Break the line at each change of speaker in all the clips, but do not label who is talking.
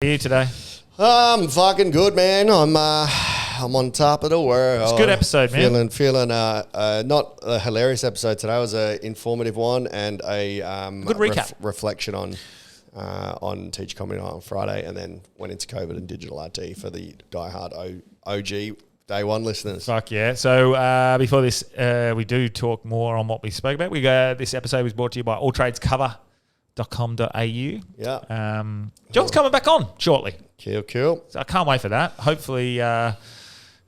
Here today.
I'm fucking good, man. I'm on top of the world.
It's a good episode, man.
Feeling not a hilarious episode today. It was an informative one and a
good recap
reflection on Teach Comedy Night on Friday, and then went into COVID and digital IT for the diehard OG Day One listeners.
Fuck yeah. So before this, we do talk more on what we spoke about. This episode was brought to you by alltradescover.com.au.
Yeah.
John's coming back on shortly.
Cool.
So I can't wait for that. Hopefully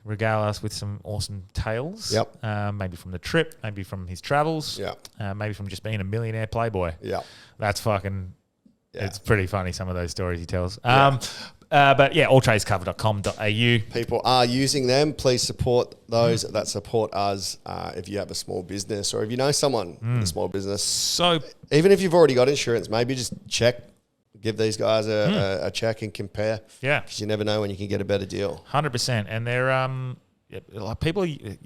regale us with some awesome tales.
Yep.
Maybe from the trip, maybe from his travels.
Yeah.
Maybe from just being a millionaire playboy.
Yeah.
That's fucking... Yeah. It's pretty funny, some of those stories he tells.
Yeah.
But yeah, alltradescover.com.au.
People are using them. Please support those that support us. If you have a small business or if you know someone in a small business.
So
even if you've already got insurance, maybe just check, give these guys a check and compare.
Yeah.
Because you never know when you can get a better deal.
100%. And they're, like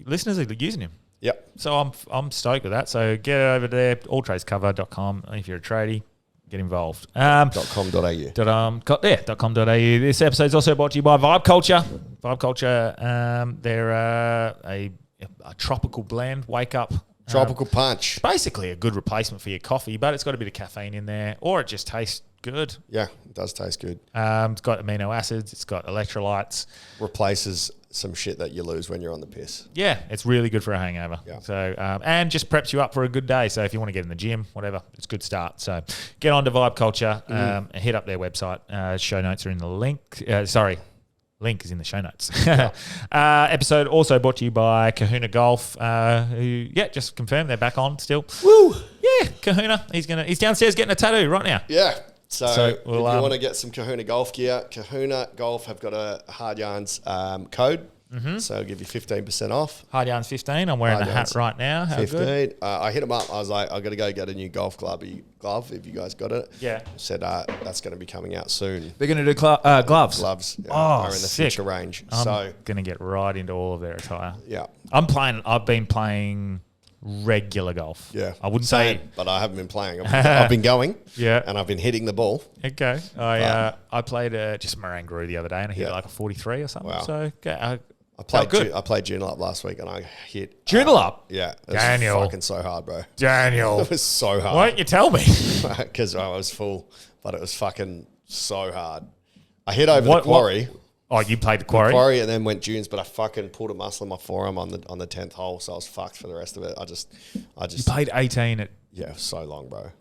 listeners are using him.
Yep.
So I'm stoked with that. So get over there, alltradescover.com. If you're a tradie, get involved.
.com.au.
.com.au. This episode is also brought to you by Vibe Culture. Vibe Culture, they're a tropical blend, wake up.
Tropical punch.
Basically a good replacement for your coffee, but it's got a bit of caffeine in there, or it just tastes good.
Yeah, it does taste good.
It's got amino acids. It's got electrolytes.
Replaces some shit that you lose when you're on the piss.
Yeah, it's really good for a hangover. Yeah. So, and just preps you up for a good day. So if you want to get in the gym, whatever, it's a good start. So get on to Vibe Culture, hit up their website. Show notes are in the link. Link is in the show notes. Episode also brought to you by Kahuna Golf, who, just confirmed they're back on still.
Woo!
Yeah, Kahuna. He's downstairs getting a tattoo right now.
Yeah. So if you want to get some Kahuna Golf gear, Kahuna Golf have got a Hard Yarns code. Mm-hmm. So I'll give you 15% off.
Hard Yarns 15. I'm wearing a hat right now. How
15.
Good?
I hit them up. I was like, I got to go get a new golf glove if you guys got it.
Yeah.
Said that's going to be coming out soon.
They're going to do gloves.
Gloves are in the
sick.
future range.
I'm going to get right into all of their attire.
Yeah.
I've been playing regular golf.
Yeah.
I wouldn't say...
But I haven't been playing. I've been going.
Yeah.
And I've been hitting the ball.
Okay. I played just Marangaroo the other day and I hit like a 43 or something.
Wow.
So,
I played Joondalup last week and I hit...
Joondalup?
Yeah. It was
Daniel.
fucking so hard, bro.
Daniel.
It was so hard.
Why don't you tell me?
Because I was full, but it was fucking so hard. I hit over the quarry.
Oh, you played the quarry?
And then went dunes, but I fucking pulled a muscle in my forearm on the 10th hole, so I was fucked for the rest of it. I just.
You played 18 at...
Yeah, so long, bro.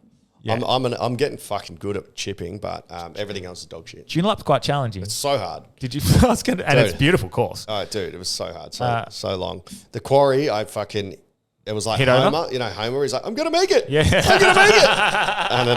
Yeah.
I'm getting fucking good at chipping, but everything else is dog shit.
Joondalup's quite challenging.
It's so hard.
Did you? And it's a beautiful course.
Oh, dude, it was so hard, so long. The quarry, it was like
hit
Homer.
over?
You know, Homer is like, I'm gonna make it.
Yeah,
I'm gonna make it. And then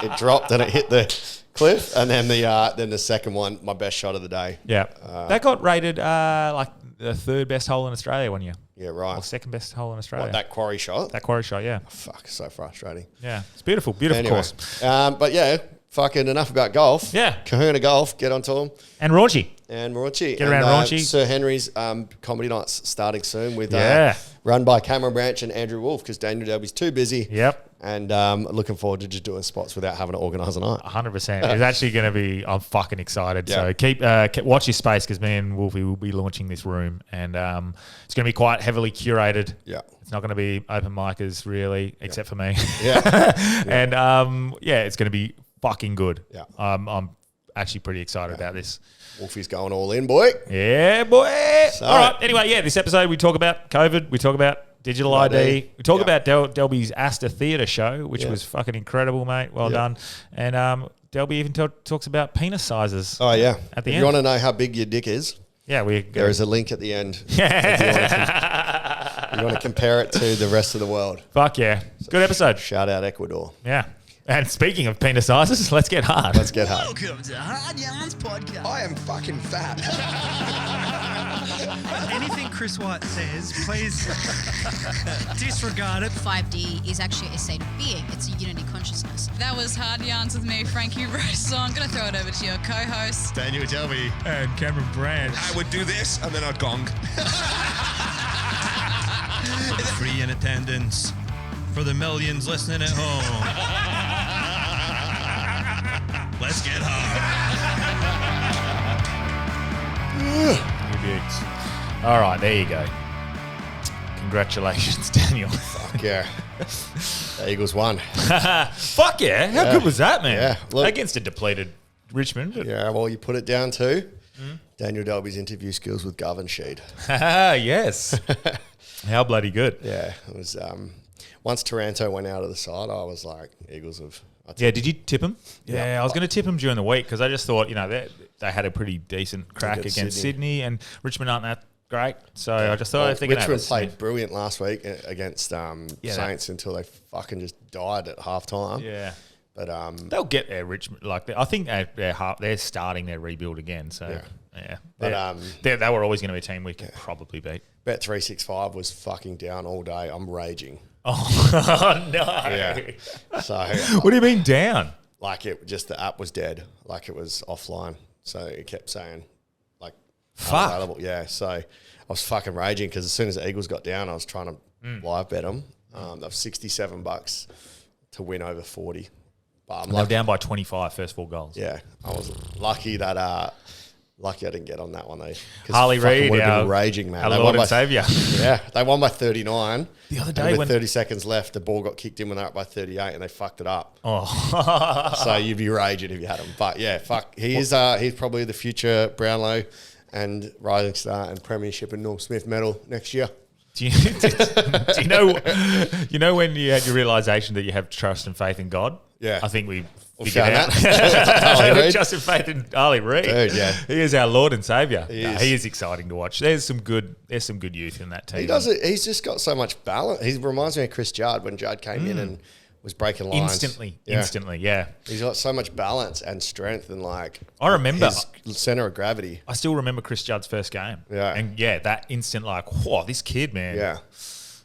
it dropped and it hit the cliff, and then the second one, my best shot of the day.
Yeah, that got rated like the third best hole in Australia one year.
Yeah, right.
Or second best hole in Australia.
What, that quarry shot?
That quarry shot, yeah.
Oh, fuck, so frustrating.
Yeah, it's beautiful course.
But yeah, fucking enough about golf.
Yeah.
Kahuna Golf, get onto them.
And Raunchy.
Get
around Raunchy.
Sir Henry's comedy nights starting soon with run by Cameron Branch and Andrew Wolf because Daniel Delby's too busy.
Yep.
And looking forward to just doing spots without having to organise a night.
100%. It's actually going to be... I'm fucking excited.
Yeah.
So keep watch your space because me and Wolfie will be launching this room and it's going to be quite heavily curated.
Yeah.
It's not going to be open micers really, except for me.
Yeah.
And it's going to be fucking good.
Yeah.
I'm actually pretty excited about this.
Wolfie's going all in, boy.
Yeah, boy. So, all right. Anyway, this episode we talk about COVID. We talk about digital ID. We talk about Delby's Astor Theatre show, which was fucking incredible, mate. Well done. And Delby even talks about penis sizes.
Oh, yeah.
At the
end.
If
you want to know how big your dick is?
Yeah,
there is a link at the end. If you want to compare it to the rest of the world.
Fuck yeah. Good episode.
Shout out Ecuador.
Yeah. And speaking of penis sizes, let's get hard.
Welcome to Hard Yarns Podcast.
I am fucking fat.
Anything Chris White says, please disregard it.
5D is actually a state of being. It's a unity consciousness.
That was Hard Yarns with me, Frankie Rose. So I'm going to throw it over to your co-host,
Daniel Delby.
And Cameron Branch.
I would do this and then I'd gong.
Free in attendance for the millions listening at home. Let's get hard.
All right, there you go. Congratulations, Daniel.
Fuck yeah. The Eagles won.
Fuck yeah. How good was that, man?
Yeah, look-
Against a depleted Richmond.
Yeah, well, you put it down to Daniel Delby's interview skills with Govern Sheed.
Yes. How bloody good.
Yeah, it was. Once Taranto went out of the side, I was like, Eagles have.
Yeah, did you tip him?
Yeah.
Yeah, I was going to tip him during the week because I just thought, they had a pretty decent crack against Sydney, and Richmond aren't that great. So I just thought if they're going to
Richmond played brilliant last week against Saints until they fucking just died at half time.
Yeah.
But
they'll get their Richmond. I think they're starting their rebuild again. So yeah.
But
they were always going to be a team we could probably beat.
Bet365 was fucking down all day. I'm raging.
Oh no!
Yeah. So
what do you mean down?
Like the app was dead. Like it was offline. So it kept saying like
fuck.
Unavailable. Yeah. So I was fucking raging because as soon as the Eagles got down, I was trying to live bet them. That was $67 to win over 40. But
They're down by 25 first 4 goals.
Yeah, I was lucky that I didn't get on that one though.
Harley Reid,
would have been raging, man.
Our Lord and Saviour.
Yeah, they won by 39.
The other day
with
when
30 seconds left, the ball got kicked in when they were up by 38, and they fucked it up.
Oh,
so you'd be raging if you had him. But yeah, fuck, he's probably the future Brownlow and Rising Star and Premiership and Norm Smith medal next year.
Do you know when you had your realisation that you have trust and faith in God?
Yeah.
I think we
found
out.
Harley Reid.
Trust and faith in Harley Reid.
Dude, yeah.
He is our Lord and Saviour.
He
is exciting to watch. There's some good youth in that team.
He does it. He's just got so much balance. He reminds me of Chris Judd when Judd came in and was breaking lines.
Instantly, yeah.
He's got so much balance and strength and
I remember
his centre of gravity.
I still remember Chris Judd's first game.
Yeah.
And that instant whoa, this kid, man.
Yeah.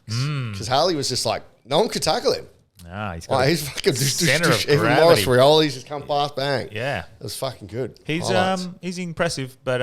Because Harley was just like, no one could tackle him.
Nah, he's got
he's fucking
centre of
even
gravity.
Morris Rioli's just come past, bang.
Yeah.
It was fucking good.
He's impressive, but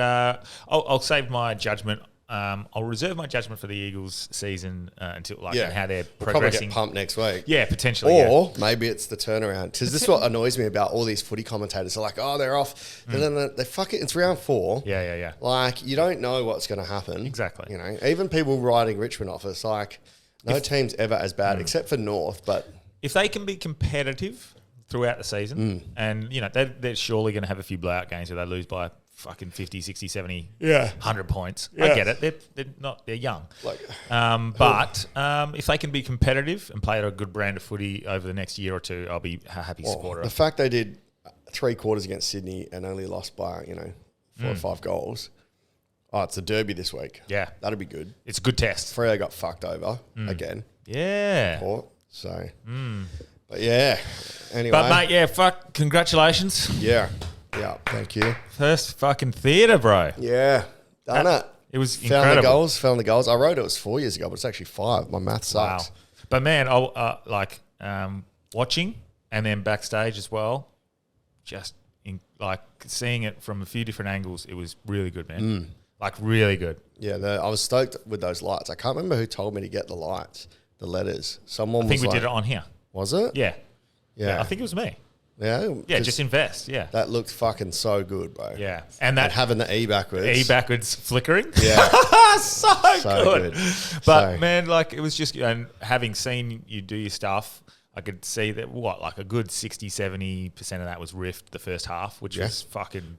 I'll save my judgment. I'll reserve my judgment for the Eagles season until and how they're
We'll probably
progressing.
get pumped next week.
Yeah, potentially.
Or maybe it's the turnaround. Because this is what annoys me about all these footy commentators. They're like, oh, they're off. And then they fuck it. It's round 4.
Yeah.
Like, you don't know what's going to happen.
Exactly.
Even people writing Richmond off, it's like, no team's ever as bad, except for North. But
if they can be competitive throughout the season, and, they're surely going to have a few blowout games where they lose by fucking 50, 60, 70, 100 points.
Yeah.
I get it. They're young. But if they can be competitive and play a good brand of footy over the next year or two, I'll be a happy supporter.
The fact they did 3 quarters against Sydney and only lost by, 4 or 5 goals. Oh, it's a derby this week.
Yeah.
That'd be good.
It's a good test.
Freo got fucked over again.
Yeah.
So, but yeah. Anyway.
But mate, fuck, congratulations.
Yeah. Yeah, thank you.
First fucking theatre, bro.
Yeah, done it.
It was incredible.
Found the goals. I wrote it was 4 years ago, but it's actually 5. My math sucks.
Wow. But man, watching and then backstage as well, just seeing it from a few different angles, it was really good, man. Really good.
Yeah, I was stoked with those lights. I can't remember who told me to get the lights, the letters. Someone
I think we did it on here.
Was it?
Yeah.
Yeah.
I think it was me.
Yeah.
Yeah, just invest. Yeah.
That looked fucking so good, bro.
Yeah.
And having the E backwards.
E backwards flickering.
Yeah.
so good. But man, it was just, and having seen you do your stuff, I could see that a good 60, 70% of that was riffed the first half, which was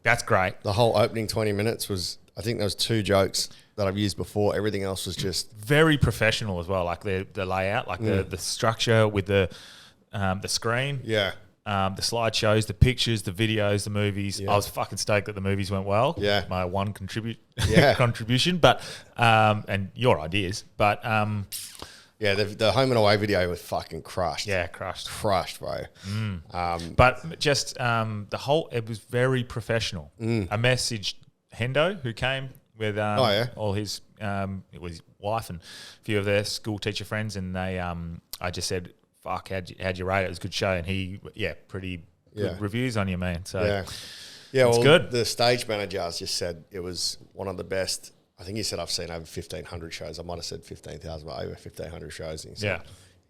that's great.
The whole opening 20 minutes was, I think there was 2 jokes that I've used before. Everything else was just
very professional as well. The layout, the structure with the screen.
Yeah.
The slideshows, the pictures, the videos, the movies. Yeah. I was fucking stoked that the movies went well.
Yeah.
My one contribution, but and your ideas, but
yeah, the home and away video was fucking crushed.
Yeah, crushed,
bro.
But just the whole, it was very professional. I messaged Hendo, who came with all his it was his wife and a few of their school teacher friends, and they I just said, fuck, how'd you rate it? It was a good show. And he, pretty good reviews on you, man. So it's good.
The stage manager just said it was one of the best. I think he said I've seen over 1,500 shows. I might have said 15,000, but over 1,500 shows. And he said,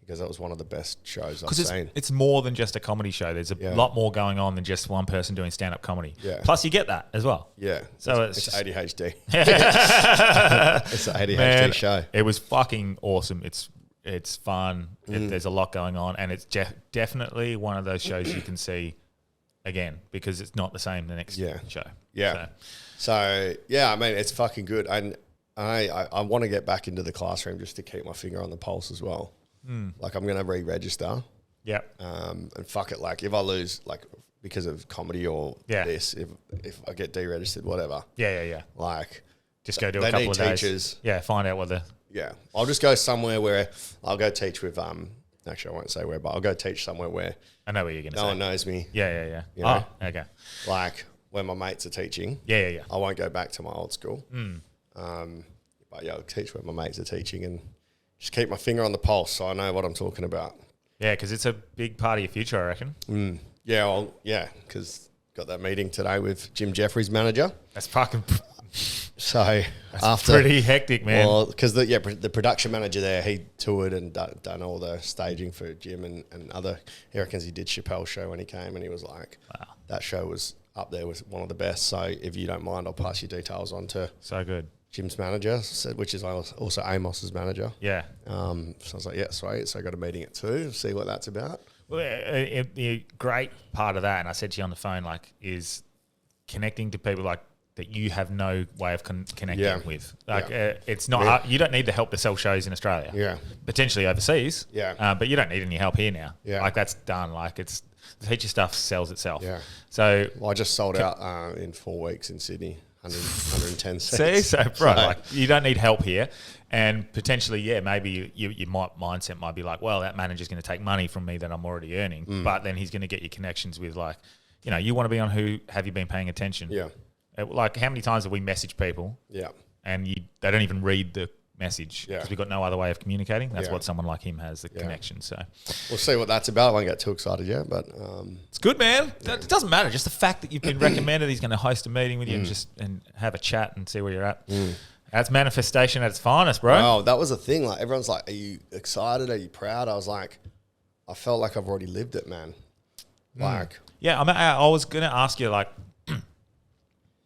because that was one of the best shows I've
Because
seen.
it's more than just a comedy show. There's a lot more going on than just one person doing stand-up comedy.
Yeah.
Plus, you get that as well.
Yeah.
So
it's
just,
ADHD. It's an ADHD
man,
show.
It was fucking awesome. It's fun. There's a lot going on, and it's definitely one of those shows you can see again because it's not the same the next show.
Yeah. So yeah, I mean, it's fucking good. And I want to get back into the classroom just to keep my finger on the pulse as well. Like I'm going to re-register.
Yeah.
And fuck it. Like if I lose, like because of comedy or this, if I get deregistered, whatever.
Yeah.
Like
just go do
they
a couple
need
of
teachers.
days. Yeah. Find out what the.
Yeah. I'll just go somewhere where I'll go teach with, actually I won't say where, but I'll go teach somewhere where
I know what you're going to say.
no one knows me.
Yeah.
You know?
Oh, okay.
Like where my mates are teaching.
Yeah.
I won't go back to my old school. But yeah, I'll teach where my mates are teaching and just keep my finger on the pulse so I know what I'm talking about.
Yeah, because it's a big part of your future, I reckon.
Yeah, because got that meeting today with Jim Jeffries' manager.
That's fucking...
So
That's pretty hectic, man.
Well, because the production manager there, he toured and done all the staging for Jim and other. He reckons he did Chappelle's show when he came, and he was like,
wow,
that show was up there with one of the best. So if you don't mind, I'll pass your details on to
so good
Jim's manager, which is also Amos's manager.
Yeah.
So I was like, yeah, sweet. So I got a meeting at 2 to see what that's about.
Well, the great part of that, and I said to you on the phone, like, is connecting to people like that you have no way of connecting with. Like, it's not hard. You don't need the help to sell shows in Australia.
Yeah.
Potentially overseas.
Yeah.
But you don't need any help here now.
Yeah.
Like, that's done. Like, the teacher stuff sells itself.
Yeah.
So
well, I just sold out in 4 weeks in Sydney. 110 seats.
See, so bro, like you don't need help here, and potentially, maybe your mindset might be like, well, that manager's going to take money from me that I'm already earning, but then he's going to get you connections with like, you want to be on Who Have You Been Paying Attention?
Yeah.
Like how many times have we messaged people?
Yeah.
And they don't even read the message because we've got no other way of communicating. That's what someone like him has, the connection. So
we'll see what that's about. I won't get too excited yet, but
it's good, man. It doesn't matter. Just the fact that you've been recommended, he's going to host a meeting with you and have a chat and see where you're at. That's manifestation at its finest, bro.
Oh, that was the thing. Like everyone's like, "Are you excited? Are you proud?" I was like, I felt like I've already lived it, man. Like,
I was going to ask you, like,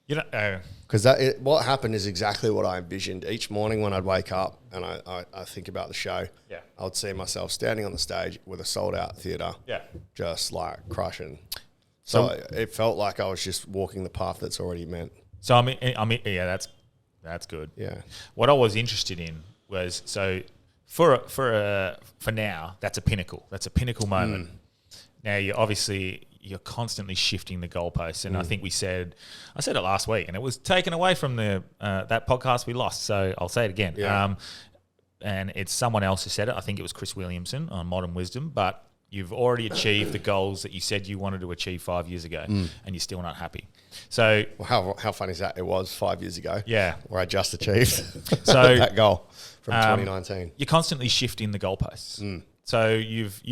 because what happened is exactly what I envisioned. Each morning when I'd wake up and I think about the show, I would see myself standing on the stage with a sold out theatre, just like crushing. So it felt like I was just walking the path that's already meant.
So I mean, that's good.
Yeah.
What I was interested in was for now, that's a pinnacle. That's a pinnacle moment. Now you're constantly shifting the goalposts, and I think I said it last week, and it was taken away from the that podcast we lost. So I'll say it again.
Yeah.
And it's someone else who said it. I think it was Chris Williamson on Modern Wisdom. But you've already achieved the goals that you said you wanted to achieve 5 years ago, and you're still not happy. So
how funny is that? It was 5 years ago.
Yeah,
where I just achieved
that
goal from 2019.
You're constantly shifting the goalposts. So you've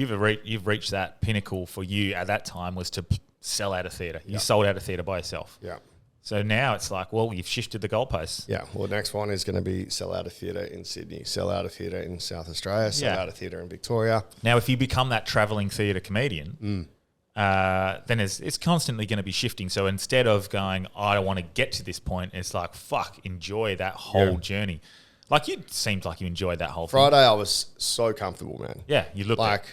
reached that pinnacle for you at that time was to sell out a theatre. You sold out a theatre by yourself.
Yeah.
So now it's like, well, you've shifted the goalposts.
Yeah. Well, the next one is going to be sell out a theatre in Sydney, sell out a theatre in South Australia, sell out a theatre in Victoria.
Now, if you become that travelling theatre comedian, then it's constantly going to be shifting. So instead of going, I don't want to get to this point, it's like, fuck, enjoy that whole journey. Like you seemed like you enjoyed that whole
Friday, I was so comfortable, man.
Yeah, you look
like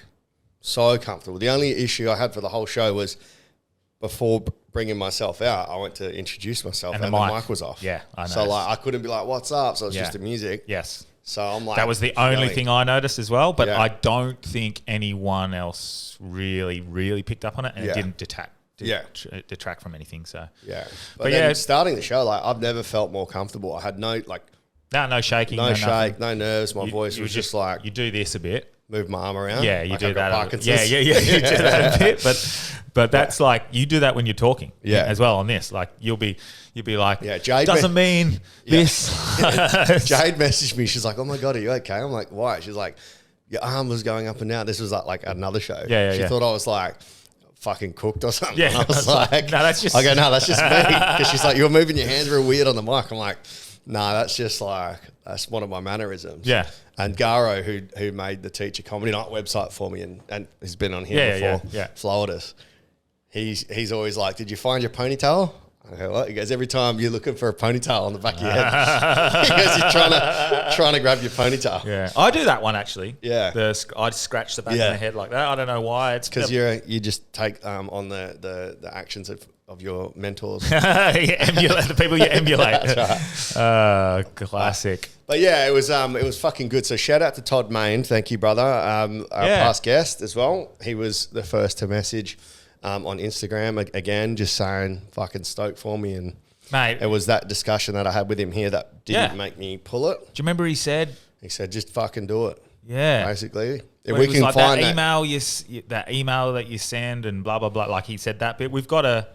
so comfortable. The only issue I had for the whole show was before bringing myself out, I went to introduce myself and the mic was off.
Yeah, I know.
So like I couldn't be like, "What's up?" So it's just the music.
Yes.
So I'm like,
that was the only thing I noticed as well. But I don't think anyone else really picked up on it, and it didn't detract from anything. So
but then starting the show, like I've never felt more comfortable. I had no
shaking,
no shake, no nerves. My voice was just like
you do this a bit.
Move my arm around.
Yeah, you
like
do that.
Parkinson's.
Yeah. You do that a bit, but that's like you do that when you're talking. As well on this. Like you'll be like,
Jade
doesn't mean this.
Jade messaged me. She's like, "Oh my god, are you okay?" I'm like, "Why?" She's like, "Your arm was going up and down." This was like another show. She thought I was like fucking cooked or something. Yeah, I was like,
"No, that's just."
I go, "No, that's just me." Because she's like, "You're moving your hands real weird on the mic." I'm like, No, that's just like, that's one of my mannerisms.
Yeah.
And Garo, who made the Teacher Comedy Night website for me and he's been on here before, Floridas, he's always like, did you find your ponytail? I go, what? He goes, every time you're looking for a ponytail on the back of your head, he goes, you're trying to grab your ponytail.
Yeah, I do that one actually.
Yeah.
I scratch the back of my head like that. I don't know why. It's
because you just take on the actions of your mentors.
Emulate the people you emulate.
That's right.
Classic.
But yeah, it was fucking good. So shout out to Todd Main, thank you, brother. Our past guest as well. He was the first to message on Instagram again, just saying fucking stoked for me, and
mate,
it was that discussion that I had with him here that didn't make me pull it.
Do you remember he said
just fucking do it.
Yeah,
basically.
If we can like find that email that you send and blah blah blah, like he said that bit, we've got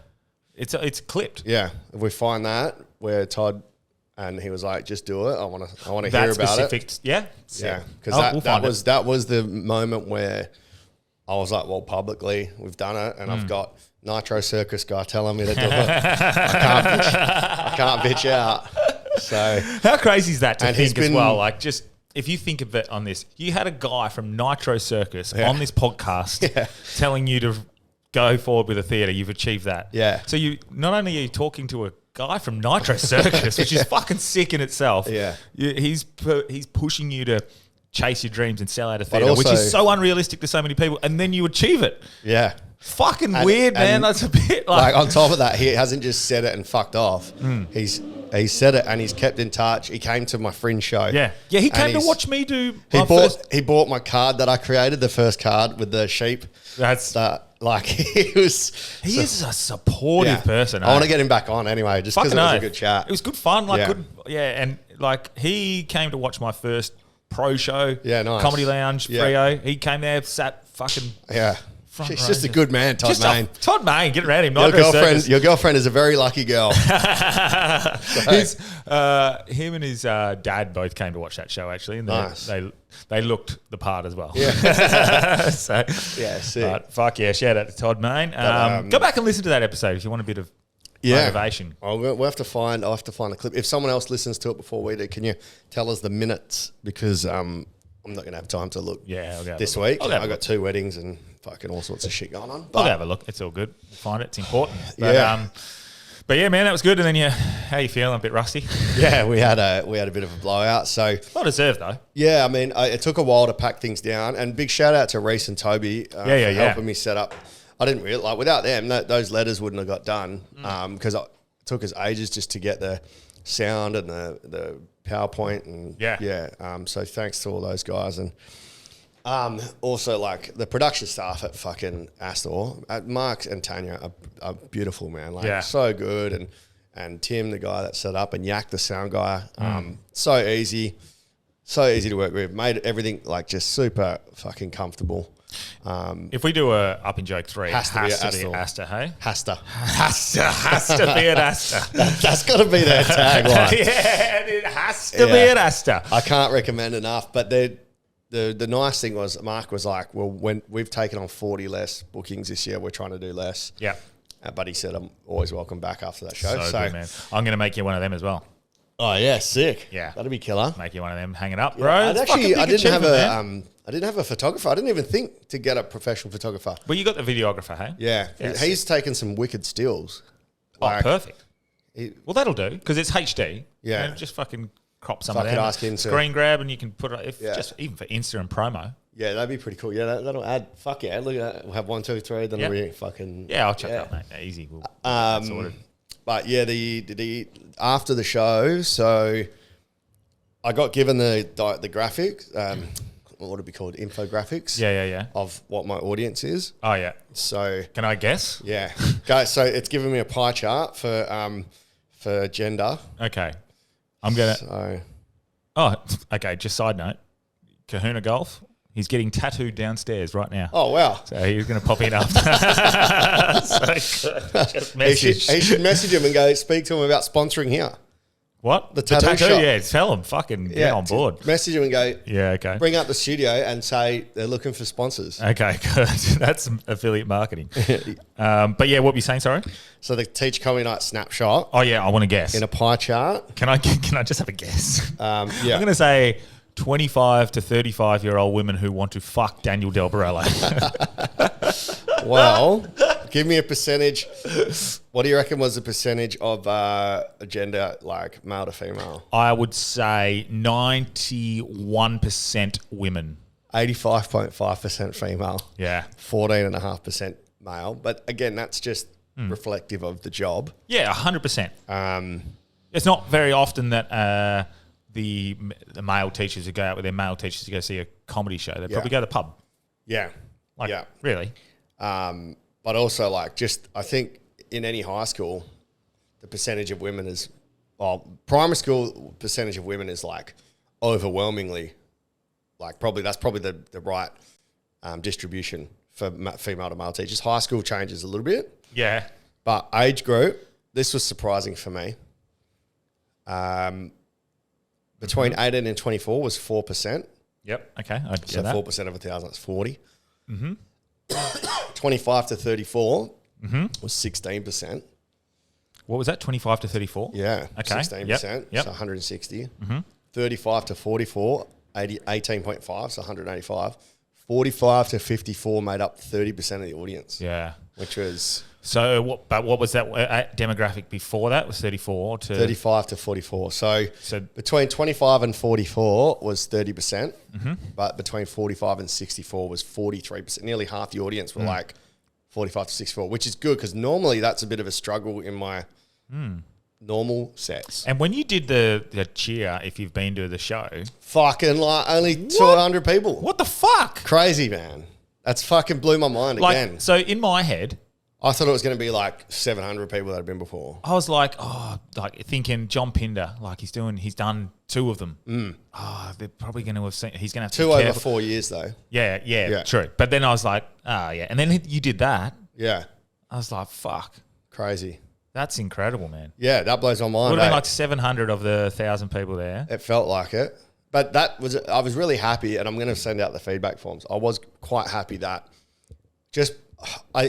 it's clipped.
Yeah, if we find that where Todd and he was like, just do it. I want to hear about it.
Yeah,
because that was the moment where I was like, well, publicly, we've done it, and I've got Nitro Circus guy telling me to do it. I can't bitch out. So
how crazy is that to think as well? Like, just if you think of it on this, you had a guy from Nitro Circus on this podcast telling you to go forward with a theatre. You've achieved that.
Yeah.
So you not only are you talking to a guy from Nitro Circus, which is fucking sick in itself.
Yeah.
He's pushing you to chase your dreams and sell out a theatre, which is so unrealistic to so many people, and then you achieve it.
Yeah.
Fucking weird, man. That's a bit
like on top of that, he hasn't just said it and fucked off. He's said it and he's kept in touch. He came to my Fringe show.
Yeah. He came to watch me do
He bought my card that I created, the first card with the sheep.
That's
like he is
a supportive person.
I want to get him back on anyway, just because it was a good chat.
It was good fun, and like he came to watch my first pro show.
Yeah, nice.
Comedy Lounge, Freo. He came there, sat fucking
He's just a good man, Todd Main.
Todd Main, get around him.
Your girlfriend is a very lucky girl.
Him and his dad both came to watch that show actually, and they looked the part as well.
Yeah.
Sick. Fuck yeah, shout out to Todd Main. Go back and listen to that episode if you want a bit of motivation.
I'll have to find the clip. If someone else listens to it before we do, can you tell us the minutes? Because I'm not going to have time to look this week. I've got 2 weddings and fucking all sorts of shit going on.
I'll have a look. It's all good. Find it. It's important. But, but yeah, man, that was good. And then how you feeling? A bit rusty?
Yeah, we had a bit of a blowout. So
well deserved though.
Yeah, I mean, it took a while to pack things down. And big shout out to Reese and Toby for helping me set up. I didn't really without them, those letters wouldn't have got done because it took us ages just to get the sound and the PowerPoint and so thanks to all those guys and also like the production staff at fucking Astor, Mark and Tanya are beautiful, man. So good, and Tim, the guy that set up, and Yak, the sound guy, so easy to work with. Made everything like just super fucking comfortable.
If we do a Up in Joke 3,
has to
be Astor, hey?
Has to
be at Astor.
That's got to be their tagline.
It has to be at Astor.
I can't recommend enough, but the nice thing was Mark was like, well, when we've taken on 40 less bookings this year, we're trying to do less.
Yeah.
But he said, I'm always welcome back after that show.
So good, man. I'm going to make you one of them as well.
Oh yeah, sick.
Yeah,
that'd be killer.
Make you one of them, hang it up, bro.
I didn't have a photographer. I didn't even think to get a professional photographer.
Well, you got the videographer, hey?
Yeah, he's taken some wicked stills.
Perfect. Well, that'll do because it's HD.
Yeah,
and just fucking crop some of them. Screen grab, and you can put it just even for Insta and promo.
Yeah, that'd be pretty cool. Yeah, that'll add. Fuck yeah, look at that. We'll have 1, 2, 3. Then we fucking.
Yeah, I'll check that, mate. Easy. We'll sorted.
But yeah, the after the show, so I got given the graphics, what would it be called, infographics?
Yeah.
Of what my audience is.
Oh yeah.
So
can I guess?
Yeah. So it's giving me a pie chart for gender.
Okay. I'm gonna. So. Oh, okay. Just side note, Kahuna Golf. He's getting tattooed downstairs right now.
Oh, wow.
So he's going to pop in after. So just message.
He should message him and go speak to him about sponsoring here.
What?
The tattoo shop.
Yeah, tell them. Fucking get on board.
Message them and go,
yeah, okay.
Bring up the studio and say they're looking for sponsors.
Okay, good. That's affiliate marketing. But yeah, what were you saying, sorry?
So the Teach Comedy Night snapshot.
Oh, yeah, I want to guess.
In a pie chart.
Can I just have a guess?
Yeah.
I'm going to say 25 to 35-year-old women who want to fuck Daniel Del Barello.
Well, give me a percentage. What do you reckon was the percentage of gender, like male to female?
I would say 91% women.
85.5% female.
Yeah.
14.5% male. But again, that's just reflective of the job.
Yeah, 100%. It's not very often that the male teachers who go out with their male teachers to go see a comedy show, they probably go to the pub.
Yeah.
Really.
But also, like, just I think in any high school, the percentage of women is, primary school percentage of women is like overwhelmingly, like that's probably the right distribution for female to male teachers. High school changes a little bit.
Yeah.
But age group, this was surprising for me. Between 18 and 24 was 4%.
Yep. Okay. I'd get
So
that.
4% of 1,000 is 40. 25 to 34 was 16%.
What was that? 25 to 34?
Yeah.
Okay.
16%.
Yep.
So 160. 35 to 44, 18.5, so 185. 45 to 54 made up 30% of the audience.
Yeah.
Which was...
So what was that demographic before that? Was 34 to...
35 to 44. So between 25 and 44 was 30%, but between 45 and 64 was 43%. Nearly half the audience were like 45 to 64, which is good because normally that's a bit of a struggle in my normal sets.
And when you did the cheer, if you've been to the show...
Fucking like only 200 people.
What the fuck?
Crazy, man. That's fucking blew my mind again.
So in my head...
I thought it was going to be like 700 people that had been before.
I was like, thinking John Pinder, like he's done 2 of them. They're probably going to have seen, he's going to have to
2
be
over
careful.
4 years though.
Yeah, true. But then I was like, yeah. And then you did that.
Yeah.
I was like, fuck.
Crazy.
That's incredible, man.
Yeah, that blows my mind.
Would have been like 700 of the 1,000 people there.
It felt like it. But I was really happy, and I'm going to send out the feedback forms. I was quite happy that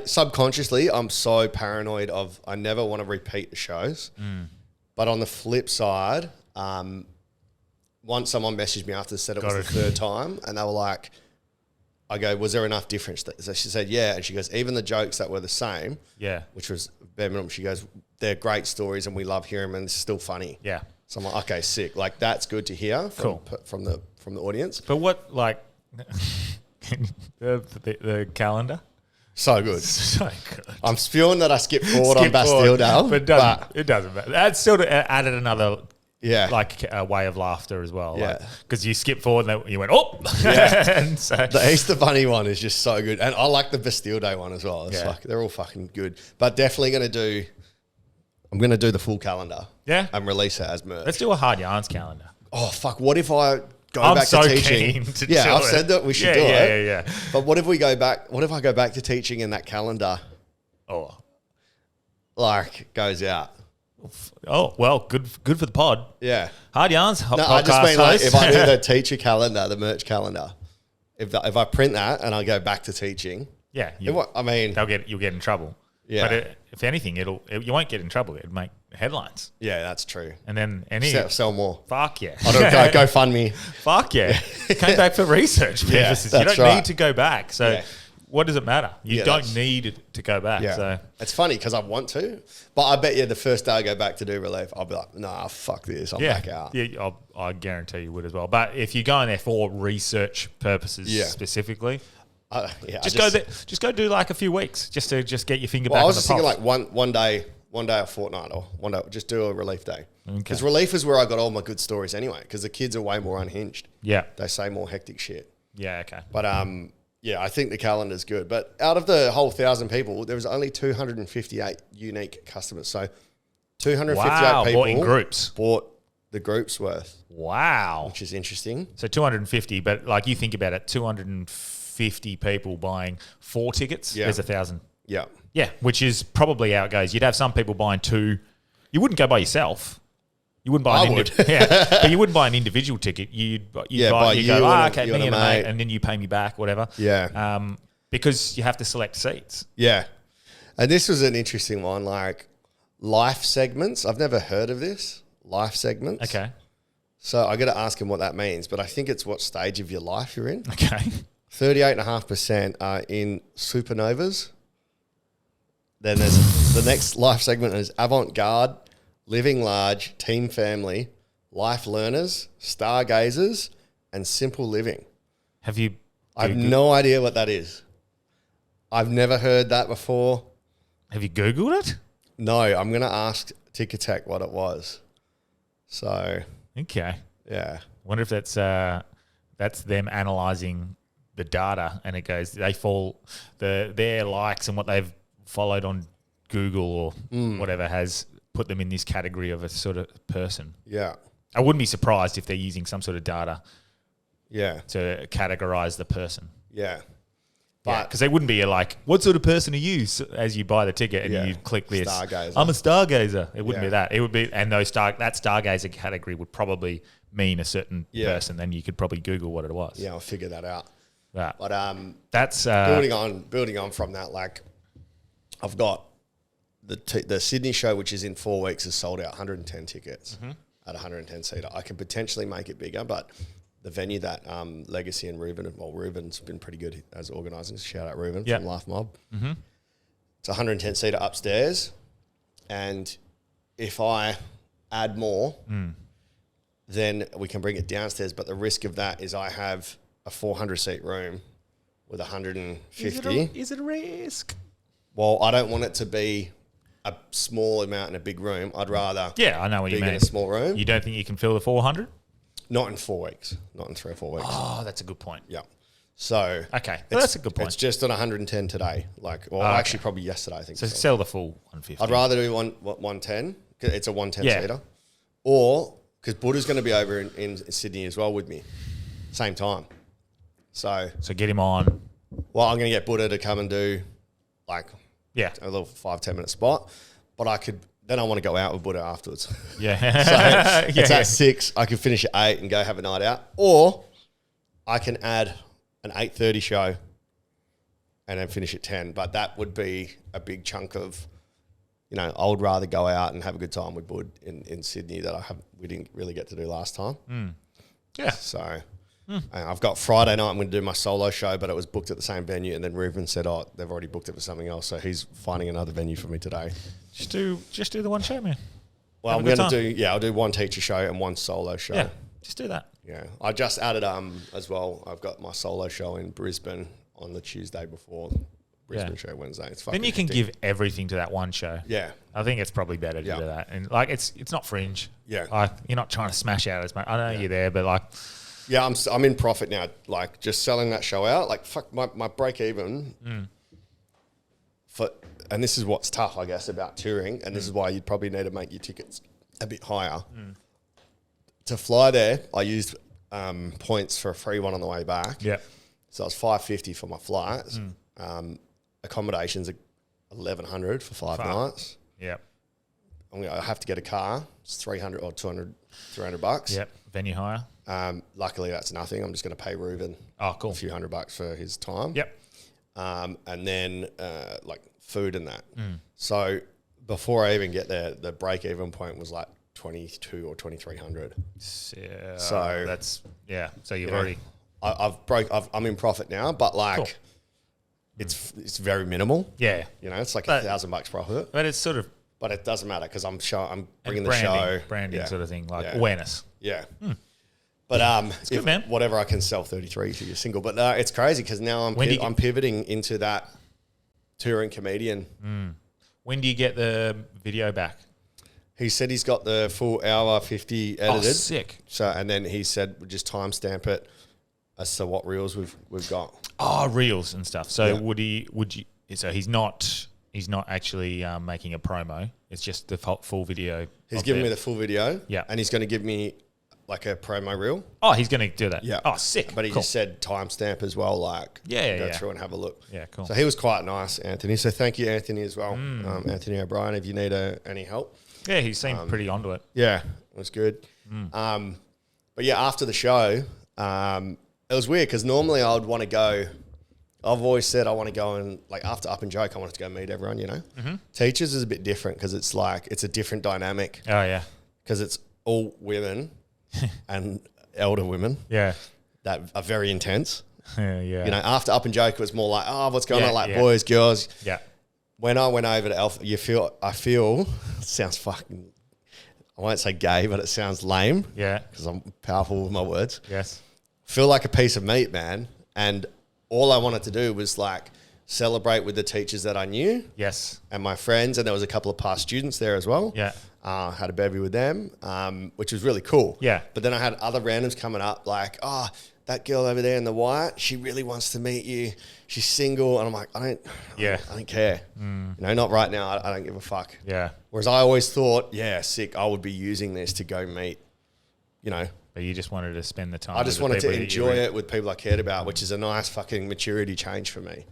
subconsciously, I'm so paranoid I never want to repeat the shows. But on the flip side, once someone messaged me after said it was the third time, and they were like, I go, was there enough difference? So she said, yeah. And she goes, even the jokes that were the same, which was bare minimum, she goes, they're great stories and we love hearing them and it's still funny. Yeah. So I'm like, okay, sick. Like, that's good to hear from the audience.
But what, like, the calendar?
So good.
So good.
I'm spewing that I skipped forward on Bastille Day.
But it doesn't matter. That's sort of added another way of laughter as well.
Yeah.
Because you skip forward and you went, oh!
Yeah.
And so,
the Easter Bunny one is just so good. And I like the Bastille Day one as well. It's like, they're all fucking good. But definitely I'm going to do the full calendar. Yeah. And release it as merch.
Let's do a Hard Yarns calendar.
Oh, fuck. What if I go back to teaching? I've said that we should do it. Yeah. But what if I go back to teaching and that calendar goes out?
Oh, well, good for the pod.
Yeah.
Hard Yarns.
No, I just mean like if I do the teacher calendar, the merch calendar, if I print that and I go back to teaching.
Yeah.
You'll
get in trouble. Yeah. But if anything, you won't get in trouble. It'll make headlines.
Yeah, that's true.
And then
sell more.
Fuck yeah.
I don't go fund me.
Fuck yeah. Came back for research purposes. You don't need to go back. So what does it matter? You don't need to go back. Yeah. So
it's funny because I want to, but I bet you the first day I go back to do relief, I'll be like, nah, fuck this. I'm back out.
Yeah, I guarantee you would as well. But if you're going there for research purposes specifically, just go do like a few weeks just to get your finger back.
I was just thinking like one day a fortnight or one day, just do a relief day. Because relief is where I got all my good stories anyway. Because the kids are way more unhinged. Yeah, they say more hectic shit.
Yeah, okay.
But I think the calendar's good. But out of the whole 1,000 people, there was only 258 unique customers. So 258 people
bought in groups.
Bought the group's worth.
Wow,
which is interesting.
So 250, but like you think about it, 250 people buying 4 tickets. Yeah. There's 1,000.
Yeah.
Yeah, which is probably how it goes. You'd have some people buying 2. You wouldn't go by yourself. You wouldn't buy but you wouldn't buy an individual ticket. You'd buy you go,
you
okay,
and
me and a
a mate.
mate, and then you pay me back, whatever.
Yeah.
Because you have to select seats.
Yeah. And this was an interesting one, like life segments. I've never heard of this. Life segments.
Okay.
So I got to ask him what that means, but I think it's what stage of your life you're in.
Okay.
38.5% are in supernovas. Then there's the next life segment is avant-garde, living large, team family, life learners, stargazers, and simple living.
Have you?
I have no idea what that is. I've never heard that before.
Have you Googled it?
No, I'm going to ask Ticketek what it was. So,
okay.
Yeah.
Wonder if that's them analysing the data, and it goes their likes and what they've followed on Google or whatever has put them in this category of a sort of person.
Yeah.
I wouldn't be surprised if they're using some sort of data.
Yeah.
To categorize the person.
Yeah.
But because they wouldn't be like, what sort of person are you? As you buy the ticket and you click this,
stargazer.
I'm a stargazer. It wouldn't be that. It would be, and that stargazer category would probably mean a certain person. Then you could probably Google what it was.
Yeah, I'll figure that out.
Right.
But
that's
building on from that. Like, I've got the Sydney show, which is in 4 weeks, is sold out 110 tickets at 110 seater. I can potentially make it bigger, but the venue that Legacy and Ruben's been pretty good as organising. Shout out Ruben from Life Mob. Mm-hmm. It's 110 seater upstairs, and if I add more, then we can bring it downstairs. But the risk of that is I have a 400 seat room with 150.
Is it a risk?
Well, I don't want it to be a small amount in a big room. I'd rather
I know what you mean.
In a small room.
You don't think you can fill the 400?
Not in 4 weeks. Not in 3 or 4 weeks.
Oh, that's a good point.
Yeah. So
okay, that's a good point.
It's just on 110 today. Actually, probably yesterday. I think.
So sell the full 150.
I'd rather do 110. Cause it's a 110 seater, or because Buddha's going to be over in Sydney as well with me, same time. So
get him on.
Well, I'm going to get Buddha to come and do a little 5-10 minute spot, but I could. Then I want to go out with Buddha afterwards.
Yeah.
So it's at 6. I could finish at 8 and go have a night out. Or I can add an 8:30 show and then finish at 10. But that would be a big chunk of, I would rather go out and have a good time with Bud in Sydney that we didn't really get to do last time.
Yeah.
So I've got Friday night, I'm going to do my solo show, but it was booked at the same venue. And then Ruben said, they've already booked it for something else. So he's finding another venue for me today.
Just do the one show, man.
Well, I'm going to I'll do one teacher show and one solo show.
Yeah, just do that.
Yeah. I just added as well, I've got my solo show in Brisbane on the Tuesday before Brisbane show Wednesday. It's fucking
then you can give everything to that one show.
Yeah.
I think it's probably better to do that. And it's not fringe.
Yeah.
You're not trying to smash out as much. I know you're there, but
yeah, I'm in profit now. Like just selling that show out, my break even and this is what's tough, I guess, about touring, and this is why you'd probably need to make your tickets a bit higher. To fly there, I used points for a free one on the way back.
Yeah.
So it was $550 for my flights. Accommodations are $1,100 for 5 nights.
Yeah.
I have to get a car. It's $300 or $300.
Yep. Venue hire.
Luckily, that's nothing. I'm just going to pay Ruben
a few
$100 for his time.
Yep.
And then food and that. So before I even get there, the break even point was like 22 or 2,300.
Yeah.
So
that's So you've already.
I'm in profit now, but it's very minimal.
Yeah.
It's like $1,000 profit.
But it's sort of.
But it doesn't matter because I'm bringing the
branding sort of thing, awareness.
Yeah. But
it's good, man.
Whatever I can sell 33 to your single, but it's crazy because now I'm pivoting into that touring comedian.
When do you get the video back?
He said he's got the full hour 50 edited.
Oh, sick.
So and then he said we'll just timestamp it as to what reels we've got.
Oh, reels and stuff. So would you? So he's not actually making a promo. It's just the full video.
He's giving me the full video.
Yeah.
And he's going to give me like a promo reel.
Oh, he's going to do that.
Yeah.
Oh, sick.
But he just said timestamp as well. Go through and have a look.
Yeah, cool.
So he was quite nice, Anthony. So thank you, Anthony, as well. Anthony O'Brien, if you need any help.
Yeah, he seemed pretty onto it.
Yeah, it was good. But yeah, after the show, it was weird because normally I would want to go. I've always said I want to go and like after Up and Joke, I wanted to go meet everyone. You know, Teachers is a bit different because it's like it's a different dynamic.
Oh yeah,
because it's all women and elder women.
Yeah,
that are very intense.
Yeah.
You know, after Up and Joke, it was more like, oh, what's going on? Like
boys,
girls.
Yeah.
When I went over to Alpha, I feel it sounds fucking. I won't say gay, but it sounds lame.
Yeah.
Because I'm powerful with my words.
Yes.
Feel like a piece of meat, man. And all I wanted to do was like celebrate with the teachers that I knew.
Yes.
And my friends. And there was a couple of past students there as well.
Yeah.
Had a bevy with them, which was really cool.
Yeah.
But then I had other randoms coming up like, oh, that girl over there in the white, she really wants to meet you. She's single. And I'm like, I don't care. You know, not right now. I don't give a fuck.
Yeah.
Whereas I always thought, sick, I would be using this to go meet, you know.
But you just wanted to spend the time.
I just wanted to enjoy it with people I cared about, which is a nice fucking maturity change for me.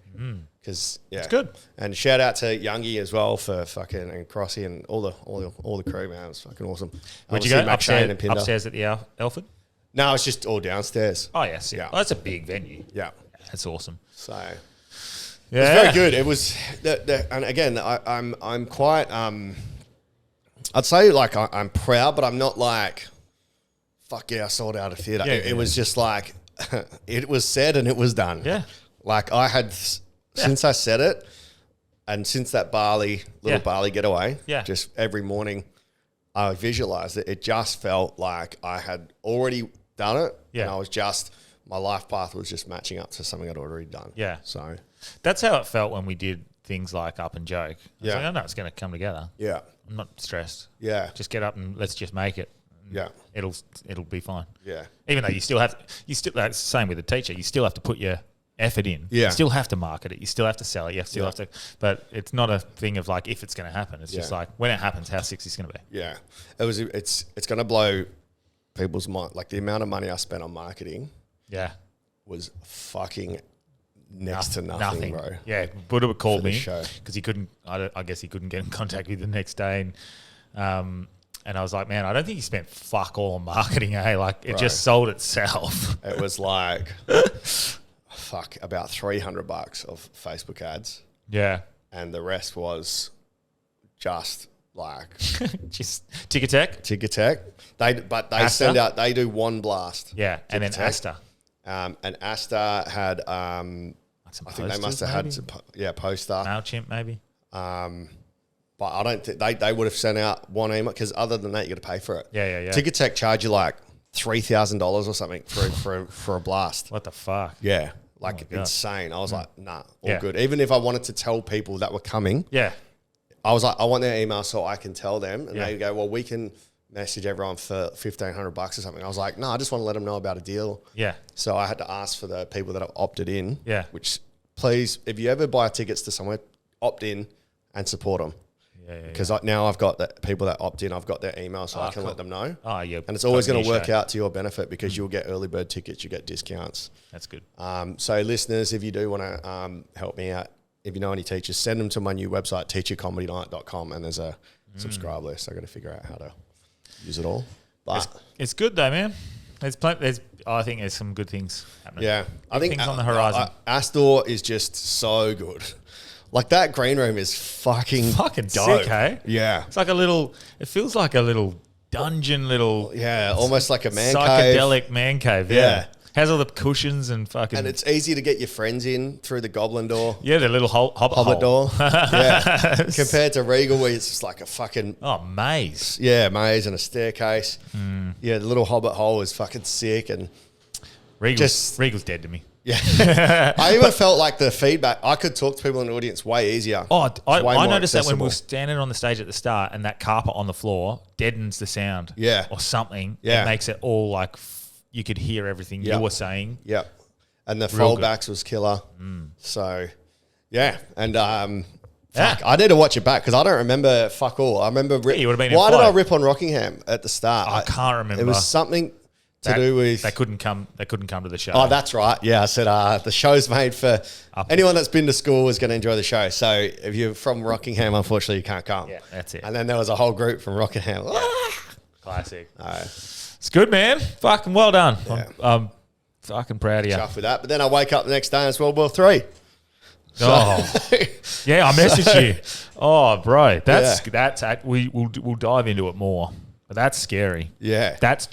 Because
it's good.
And shout out to Youngie as well for fucking and Crossy and all the crew, man. It was fucking awesome.
Would you go upstairs at the Alfred?
No, it's just all downstairs.
Oh yes, yeah. Oh, that's a big venue.
Yeah,
that's awesome.
So
yeah,
it was very good. It was, and again, I'm quite. I'd say like I'm proud, but I'm not like, fuck yeah, I sold out a theatre. It was just like, it was said and it was done.
Yeah,
like I had since I said it, and since that Bali getaway. Yeah, just every morning. I visualized it. It just felt like I had already done it. Yeah. And I was just, my life path was just matching up to something I'd already done. Yeah. So
that's how it felt when we did things like Up and Joke.
Yeah.
Like, I know it's going to come together.
Yeah.
I'm not stressed.
Yeah.
Just get up and let's just make it.
Yeah.
It'll be fine.
Yeah.
Even though that's the same with the teacher. You still have to put your effort in.
Yeah.
You still have to market it. You still have to sell it. You still have to, but it's not a thing of like if it's going to happen. It's just like when it happens, how sexy it's going to be.
Yeah. It's going to blow people's mind. Like the amount of money I spent on marketing.
Yeah. Was
fucking next to nothing, bro.
Yeah. Buddha called me because he couldn't, I guess he couldn't get in contact with me the next day. And I was like, man, I don't think he spent fuck all on marketing, Like it just sold itself.
It was like... about $300 of Facebook ads.
Yeah.
And the rest was just like...
just Ticketek?
They send out... They do one blast.
Yeah. And then Asta.
And Asta had... I think they must have had some... Yeah, poster.
MailChimp maybe.
But I don't think... They would have sent out one email because other than that, you got to pay for it.
Yeah.
Ticketek charge you like $3,000 or something for a blast.
What the fuck?
Yeah. Like insane. I was like, nah, all good. Even if I wanted to tell people that were coming, I was like, I want their email so I can tell them. And they go, well, we can message everyone for $1,500 or something. I was like, no, I just want to let them know about a deal. Yeah. So I had to ask for the people that have opted in. Yeah. Which, please, if you ever buy tickets to somewhere, opt in and support them. Because now I've got the people that opt in, I've got their email so I can let them know. Oh, yeah. And it's always going to work out to your benefit because you'll get early bird tickets, you get discounts.
That's good.
So listeners, if you do want to help me out, if you know any teachers, send them to my new website, teachercomedynight.com, and there's a subscribe list. I've got to figure out how to use it all. But
it's good though, man. I think there's some good things happening.
Yeah. I think
things on the horizon.
Astor is just so good. Like that green room is fucking dope.
Sick, hey?
Yeah.
It's like it feels like a little dungeon,
almost like a man cave.
Psychedelic man cave, yeah. Has all the cushions and fucking...
And it's easy to get your friends in through the goblin door.
Yeah, the little hobbit
door. Yeah. Compared to Regal where it's just like a fucking...
Oh, maze.
Yeah, maze and a staircase. Yeah, the little hobbit hole is fucking sick and...
Regal's dead to me.
Yeah. I even felt like the feedback, I could talk to people in the audience way easier.
Oh, I noticed that when we were standing on the stage at the start and that carpet on the floor deadens the sound. Yeah. Or something. Yeah. It makes it all like you could hear everything you were saying.
Yep. And the foldbacks was killer. So, yeah. And I need to watch it back because I don't remember fuck all. I remember...
you would have been
why did I rip on Rockingham at the start?
I can't remember.
It was something... To do with
they couldn't come to the show.
Oh, that's right. Yeah, I said the show's made for anyone that's been to school is going to enjoy the show. So if you're from Rockingham, unfortunately, you can't come.
Yeah, that's it.
And then there was a whole group from Rockingham.
Classic. It's good, man. Fucking well done.
Yeah.
I'm fucking proud of you.
Chuffed with that. But then I wake up the next day and it's World War III.
Yeah, I messaged you. Oh, bro, that's we'll dive into it more. But that's scary.
Yeah.
That's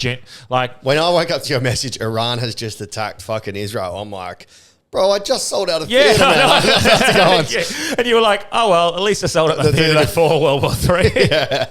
like
when I wake up to your message, Iran has just attacked fucking Israel. I'm like, bro, I just sold out of theatre, man.
Yeah. And you were like, oh well, at least I sold out the theatre before World War III.
Yeah.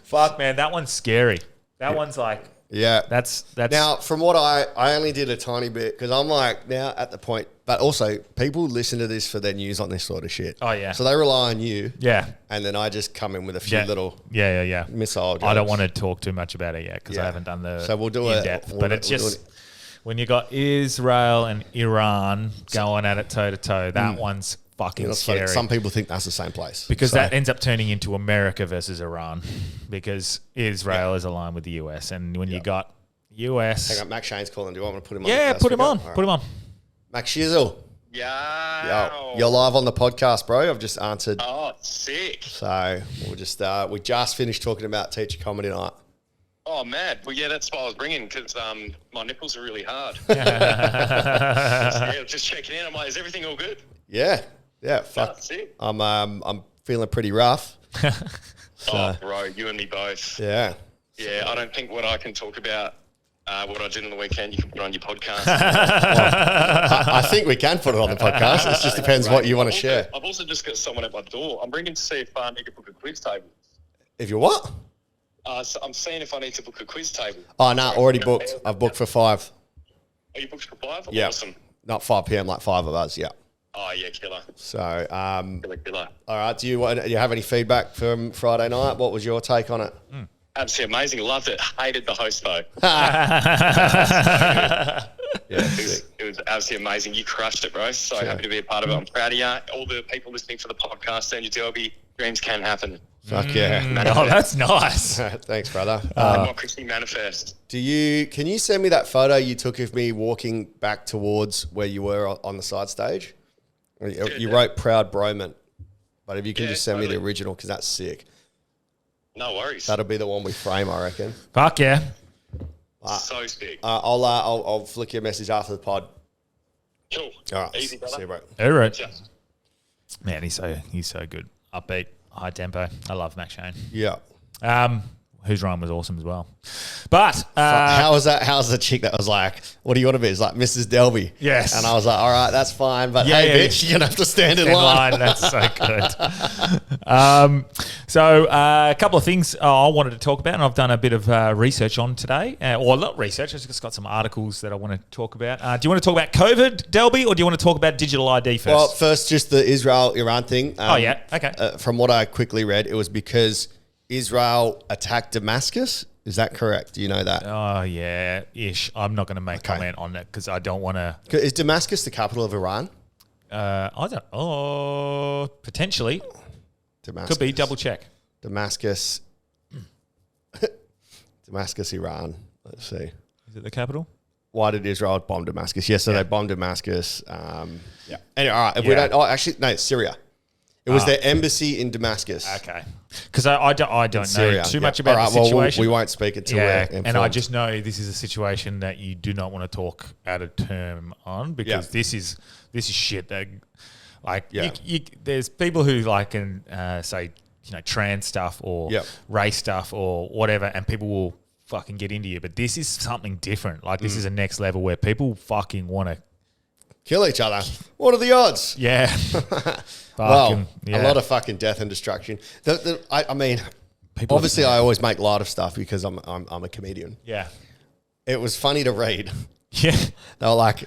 Fuck, man, that one's scary. That one's like,
yeah.
That's
now from what I only did a tiny bit because I'm like now at the point, but also people listen to this for their news on this sort of shit.
Oh yeah.
So they rely on you.
Yeah.
And then I just come in with a few little missile jokes.
I don't want to talk too much about it yet because I haven't done the
so we'll do
in
it.
depth. But it's just when you got Israel and Iran going at it toe to toe, that one's fucking scary.
Some people think that's the same place
because that ends up turning into America versus Iran because Israel is aligned with the US, and when you got US,
hang on, Mac Shane's calling. Do you want me to put him on?
Yeah, put him on.
Right.
Put him on.
Mac Shizzle.
Yo.
You're live on the podcast, bro. I've just answered.
Oh, sick.
So we'll just we just finished talking about teacher comedy night.
Oh, mad. Well, yeah, that's why I was bringing because my nipples are really hard. Just checking in. I'm like, is everything all good?
Yeah. Fuck.
Sick.
I'm feeling pretty rough.
Oh, bro, you and me both.
Yeah.
Yeah, I don't think what I can talk about, what I did on the weekend, you can put on your podcast.
I think we can put it on the podcast. It just depends what you want to share.
I've also just got someone at my door. I'm ringing to see if I need to book a quiz table.
If you're what?
So I'm seeing if I need to book a quiz table.
Oh, no, already booked. I've booked for 5.
Are you booked for 5?
Yeah.
Awesome.
Not 5 p.m., like 5 of us, yeah.
Oh, yeah, killer.
So,
Killer.
all right, do you have any feedback from Friday night? What was your take on it?
Absolutely amazing. Loved it. Hated the host, though. It was absolutely amazing. You crushed it, bro. So happy to be a part of it. I'm proud of you. All the people listening to the podcast and your Delby, dreams can happen.
Fuck yeah.
Oh, that's nice.
Thanks, brother.
Democracy manifest.
Can you send me that photo you took of me walking back towards where you were on the side stage? You wrote Proud Broman, but if you can just send me the original because that's sick.
No worries.
That'll be the one we frame, I reckon.
Fuck yeah.
So sick.
I'll flick you a message after the pod.
Cool.
All right.
Easy, brother.
See you, bro.
All right. Man, he's so good. Upbeat, high tempo. I love Mac Shane.
Yeah.
Whose rhyme was awesome as well. But
how was that? How's the chick that was like, "What do you want to be?" It's like Mrs. Delby.
Yes.
And I was like, "All right, that's fine, but hey, bitch, you're gonna have to stand in line."
That's so good. So a couple of things I wanted to talk about, and I've done a bit of research on today, or not research. I've just got some articles that I want to talk about. Do you want to talk about COVID, Delby, or do you want to talk about digital ID first?
Well, first, just the Israel-Iran thing.
Okay.
From what I quickly read, it was because Israel attacked Damascus. Is that correct? Do you know that?
Oh, yeah, ish. I'm not going to make comment on that because I don't want to.
Is Damascus the capital of Iran?
I don't. Oh, potentially.
Damascus.
Could be. Double check.
Damascus, Iran. Let's see.
Is it the capital?
Why did Israel bomb Damascus? Yes, so they bombed Damascus. Yeah. Anyway, all right. If we don't. Oh, actually, no, it's Syria. It was their embassy in Damascus.
Okay. Because I don't know too much about the situation.
Well, we won't speak until we're informed.
And I just know this is a situation that you do not want to talk out of term on because this is shit that, like, there's people who like can say, trans stuff or race stuff or whatever, and people will fucking get into you. But this is something different. Like, this is a next level where people fucking want to
kill each other. What are the odds?
Yeah.
A lot of fucking death and destruction. I mean, people obviously I always make light of stuff because I'm a comedian.
Yeah.
It was funny to read.
Yeah.
They were like,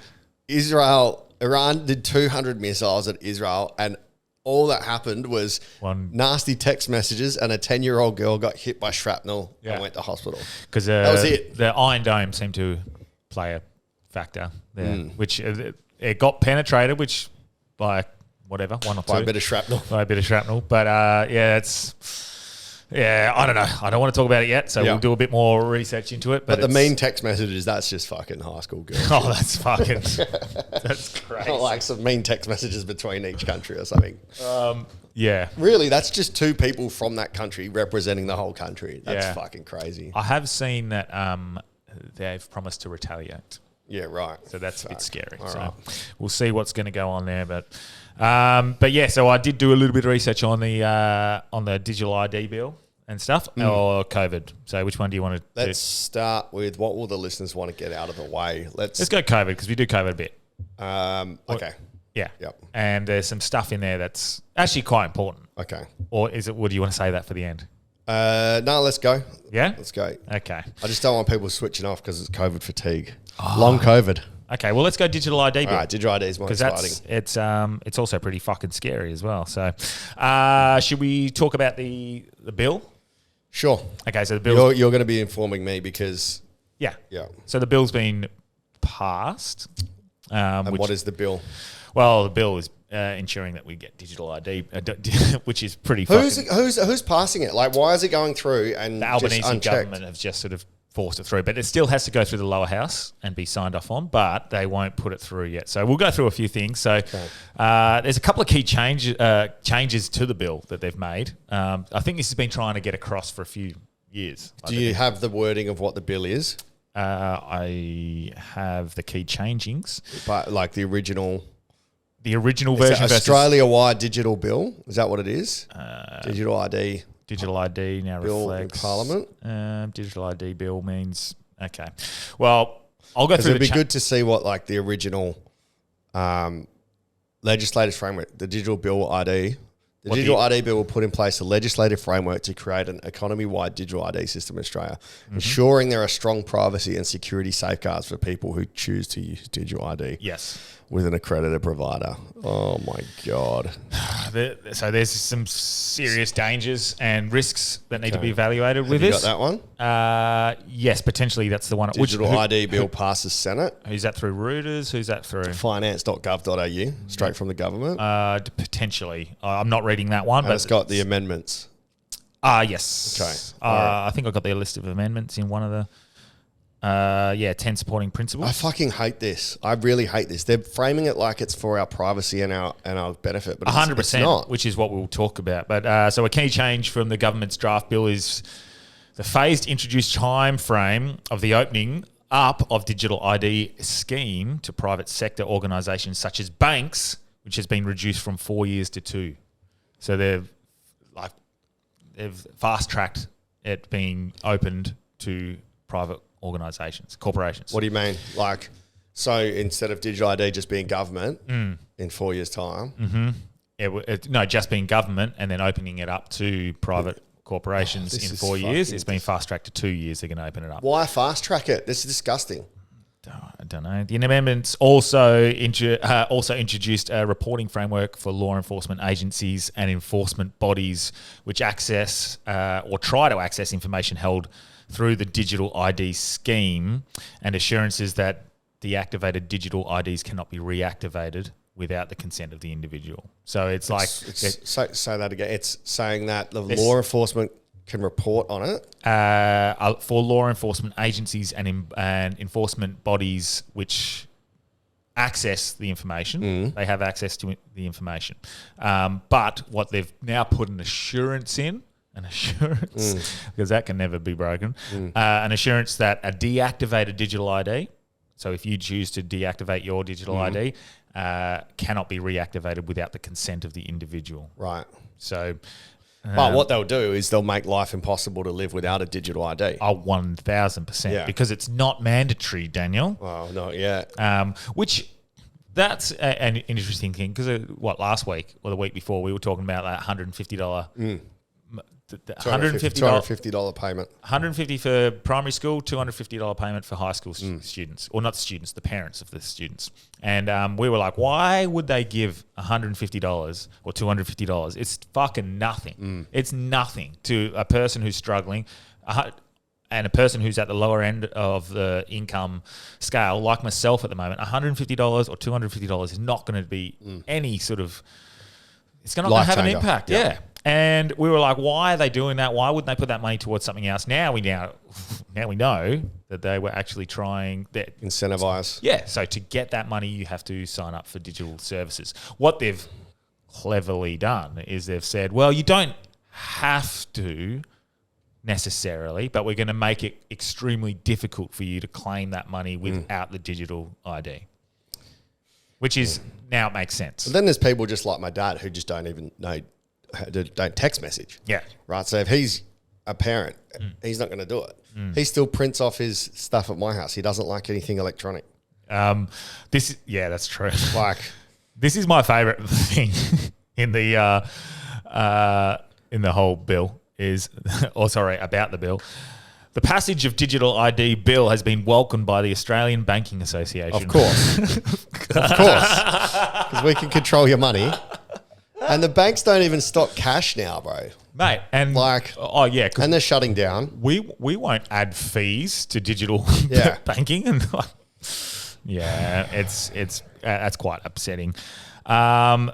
Iran did 200 missiles at Israel, and all that happened was nasty text messages, and a 10-year-old girl got hit by shrapnel and went to hospital.
Because that was it. The Iron Dome seemed to play a factor there, which it got penetrated, which by whatever, 1 or 2.
By a bit of shrapnel.
But Yeah, I don't know. I don't want to talk about it yet, so we'll do a bit more research into it.
But the mean text messages, that's just fucking high school girls.
Oh, that's fucking... that's crazy.
Not like some mean text messages between each country or something.
Yeah.
Really, that's just two people from that country representing the whole country. That's fucking crazy.
I have seen that they've promised to retaliate.
Yeah, right.
So that's a bit scary.
All
so
right.
we'll see what's going to go on there. But yeah, so I did do a little bit of research on the digital ID bill and stuff, or COVID. So which one do you want to do?
Let's start with what will the listeners want to get out of the way. Let's
go COVID, because we do COVID a bit.
Okay.
Yeah.
Yep.
And there's some stuff in there that's actually quite important.
Okay.
Or is it? Would you want to say that for the end?
No, let's go.
Yeah?
Let's go.
Okay.
I just don't want people switching off because it's COVID fatigue. Long COVID.
Okay, well, let's go digital ID bill.
All right, digital ID is more exciting.
Because it's also pretty fucking scary as well. So should we talk about the bill?
Sure.
Okay, so the bill...
You're going to be informing me because...
Yeah.
Yeah.
So the bill's been passed.
And what is the bill?
Well, the bill is ensuring that we get digital ID, which is pretty
Who's passing it? Like, why is it going through and
the Albanese government have just sort of forced it through, but it still has to go through the lower house and be signed off on, but they won't put it through yet. So we'll go through a few things. So there's a couple of key changes to the bill that they've made. I think this has been trying to get across for a few years.
Do you have the wording of what the bill is?
I have the key changings.
But like the original
version.
Australia-wide digital bill. Is that what it is? Digital ID.
Digital ID now
bill
reflects
in Parliament.
Digital ID bill means okay. Well, I'll go through.
It'd be good to see what like the original legislative framework, the digital bill ID. The digital ID bill will put in place a legislative framework to create an economy-wide digital ID system in Australia, ensuring there are strong privacy and security safeguards for people who choose to use digital ID.
Yes.
With an accredited provider. Oh, my God.
So there's some serious dangers and risks that need to be evaluated with this.
Have you got that one?
Yes, potentially that's the one.
Digital ID bill passes Senate.
Who's that through? Reuters? Who's that through?
Finance.gov.au, straight from the government.
Potentially. I'm not reading that one. But
it's got the amendments.
Yes.
Okay.
I think I got the list of amendments in one of the... 10 supporting principles.
I fucking hate this. I really hate this. They're framing it like it's for our privacy and our benefit, but 100%, it's not.
Which is what we'll talk about. But so a key change from the government's draft bill is the phased introduced time frame of the opening up of digital ID scheme to private sector organisations such as banks, which has been reduced from 4 years to 2. So they've fast tracked it being opened to private organisations, corporations.
What do you mean? Like, so instead of digital ID just being government in 4 years' time?
Just being government and then opening it up to private corporations in 4 years. It's been fast-tracked to 2 years. They're going to open it up.
Why fast-track it? This is disgusting.
I don't know. The amendments also introduced a reporting framework for law enforcement agencies and enforcement bodies which access or try to access information held through the digital ID scheme, and assurances that deactivated digital IDs cannot be reactivated without the consent of the individual. So it's like...
Say that again. It's saying that the law enforcement can report on it?
For law enforcement agencies and enforcement bodies which access the information, they have access to the information. But what they've now put an assurance in, because that can never be broken. An assurance that a deactivated digital ID, so if you choose to deactivate your digital ID, cannot be reactivated without the consent of the individual.
Right.
So,
but what they'll do is they'll make life impossible to live without a digital ID.
1,000%, because it's not mandatory, Daniel.
Well, not yet.
Which... That's an interesting thing, because last week or the week before we were talking about that $150
$250 payment.
$150 for primary school, $250 payment for high school students, or not students, the parents of the students. And we were like, why would they give $150 or $250? It's fucking nothing. It's nothing to a person who's struggling, and a person who's at the lower end of the income scale, like myself at the moment. $150 or $250 is not going to be any sort of... It's not going to have an impact, And we were like, why are they doing that? Why wouldn't they put that money towards something else? Now we know that they were actually trying that
Incentivize.
Yeah. So to get that money, you have to sign up for digital services. What they've cleverly done is they've said, well, you don't have to necessarily, but we're going to make it extremely difficult for you to claim that money without the digital ID. Which is now it makes sense.
But then there's people just like my dad who just don't even know, don't text message.
Yeah.
Right. So if he's a parent, he's not going to do it. He still prints off his stuff at my house. He doesn't like anything electronic.
That's true.
Like,
this is my favorite thing in the whole bill is, about the bill. The passage of digital ID bill has been welcomed by the Australian Banking Association.
Of course. Because we can control your money. And the banks don't even stock cash now, bro.
Mate, and
and they're shutting down.
We won't add fees to digital banking, and it's that's quite upsetting. So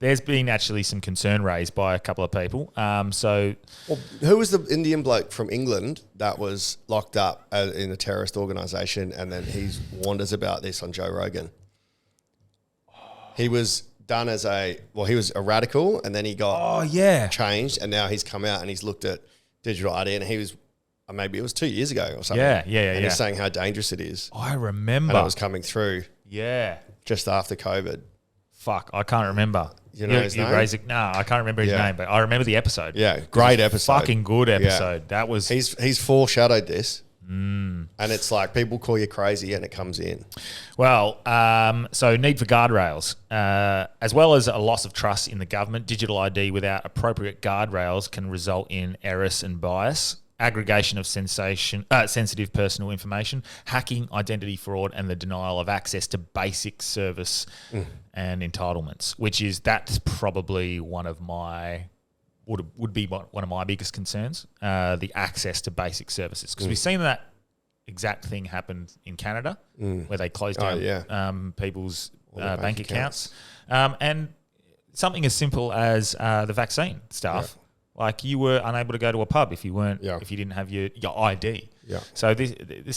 there's been actually some concern raised by a couple of people.
Who was the Indian bloke from England that was locked up in a terrorist organisation, and then he warned us about this on Joe Rogan? He was done as he was a radical, and then he got changed, and now he's come out and he's looked at digital ID, and he was maybe it was 2 years ago or something.
And
he's saying how dangerous it is.
I remember.
And it was coming through.
Yeah.
Just after COVID.
Fuck, I can't remember.
You know his name?
No, I can't remember his name, but I remember the episode.
Yeah, great episode.
Fucking good episode.
Yeah.
That was.
He's foreshadowed this, and it's like people call you crazy, and it comes in.
Well, so need for guardrails, as well as a loss of trust in the government. Digital ID without appropriate guardrails can result in errors and bias, aggregation of sensitive personal information, hacking, identity fraud, and the denial of access to basic service and entitlements. That's probably one of my would be one of my biggest concerns, the access to basic services, because we've seen that exact thing happen in Canada, where they closed down people's bank accounts, and something as simple as the vaccine stuff. Yeah. Like you were unable to go to a pub if you if you didn't have your ID. Yeah. So this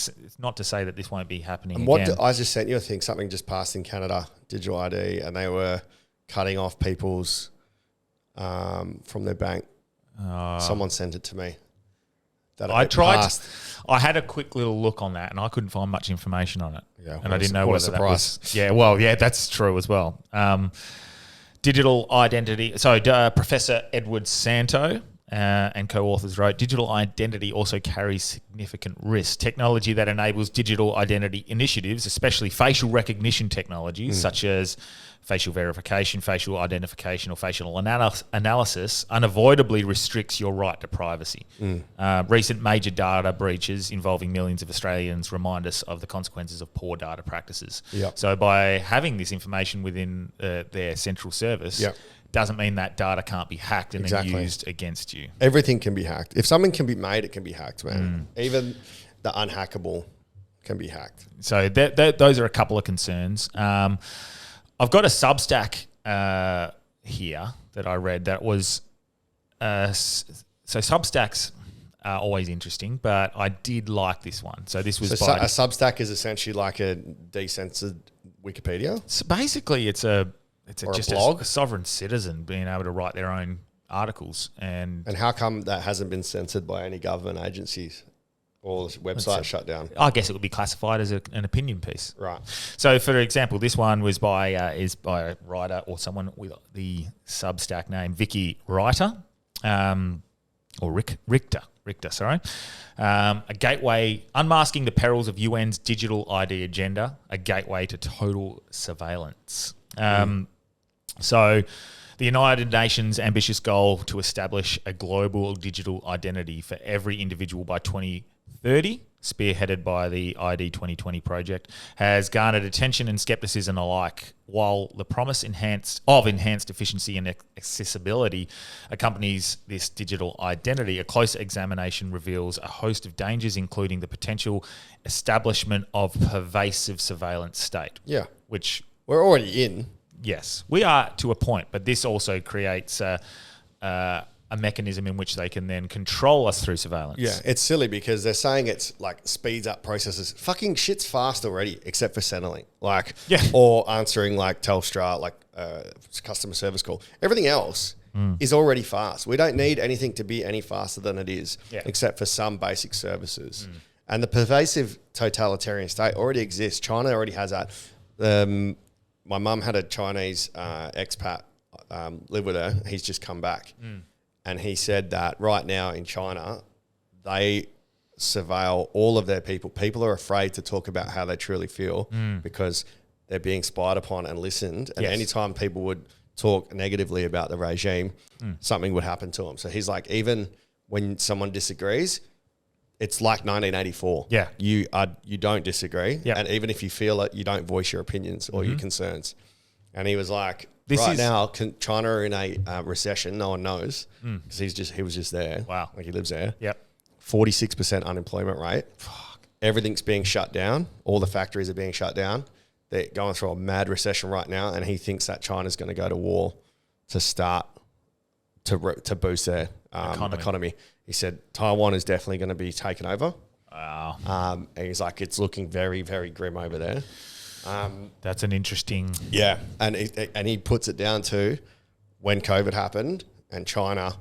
is not to say that this won't be happening again.
I just sent you a thing. Something just passed in Canada, digital ID, and they were cutting off people's from their bank. Someone sent it to me.
I had a quick little look on that, and I couldn't find much information on it. Yeah, and I didn't know whether that was. Yeah, well, yeah, that's true as well. Digital identity. So Professor Edward Santo and co-authors wrote, digital identity also carries significant risk. Technology that enables digital identity initiatives, especially facial recognition technologies such as facial verification, facial identification, or facial analysis, unavoidably restricts your right to privacy. Recent major data breaches involving millions of Australians remind us of the consequences of poor data practices. Yep. So by having this information within their central service, doesn't mean that data can't be hacked and then used against you.
Everything can be hacked. If something can be made, it can be hacked, man. Even the unhackable can be hacked.
So those are a couple of concerns. I've got a Substack here that I read that was so Substacks are always interesting, but I did like this one. So this was
a Substack is essentially like a decensored Wikipedia.
So basically, it's just
blog?
a sovereign citizen being able to write their own articles. And
how come that hasn't been censored by any government agencies? Or website shut down?
I guess it would be classified as an opinion piece.
Right.
So, for example, this one was by a writer or someone with the Substack name Vicky Writer, or Richter. Sorry. A gateway unmasking the perils of UN's digital ID agenda, a gateway to total surveillance. So, the United Nations' ambitious goal to establish a global digital identity for every individual by 2030, spearheaded by the ID 2020 project, has garnered attention and skepticism alike. While the promise of enhanced efficiency and accessibility accompanies this digital identity, a close examination reveals a host of dangers, including the potential establishment of pervasive surveillance state.
Yeah.
Which
we're already in.
Yes, we are to a point, but this also creates a mechanism in which they can then control us through surveillance.
Yeah, it's silly because they're saying it's like speeds up processes. Fucking shit's fast already, except for Centrelink, or answering like Telstra, like customer service call. Everything else is already fast. We don't need anything to be any faster than it is, except for some basic services. And the pervasive totalitarian state already exists. China already has that. My mum had a Chinese expat live with her. He's just come back. And he said that right now in China, they surveil all of their people. People are afraid to talk about how they truly feel because they're being spied upon and listened. And anytime people would talk negatively about the regime, something would happen to them. So he's like, even when someone disagrees, it's like 1984.
Yeah.
You don't disagree.
Yeah.
And even if you feel it, you don't voice your opinions or your concerns. And he was like, now, China are in a recession. No one knows because he was just there.
Wow.
Like he lives there.
Yep.
46% unemployment rate. Fuck. Everything's being shut down. All the factories are being shut down. They're going through a mad recession right now, and he thinks that China's going to go to war to start to boost their economy. He said Taiwan is definitely going to be taken over.
Wow.
And he's like, it's looking very, very grim over there.
That's an interesting...
Yeah, and he puts it down to when COVID happened and China,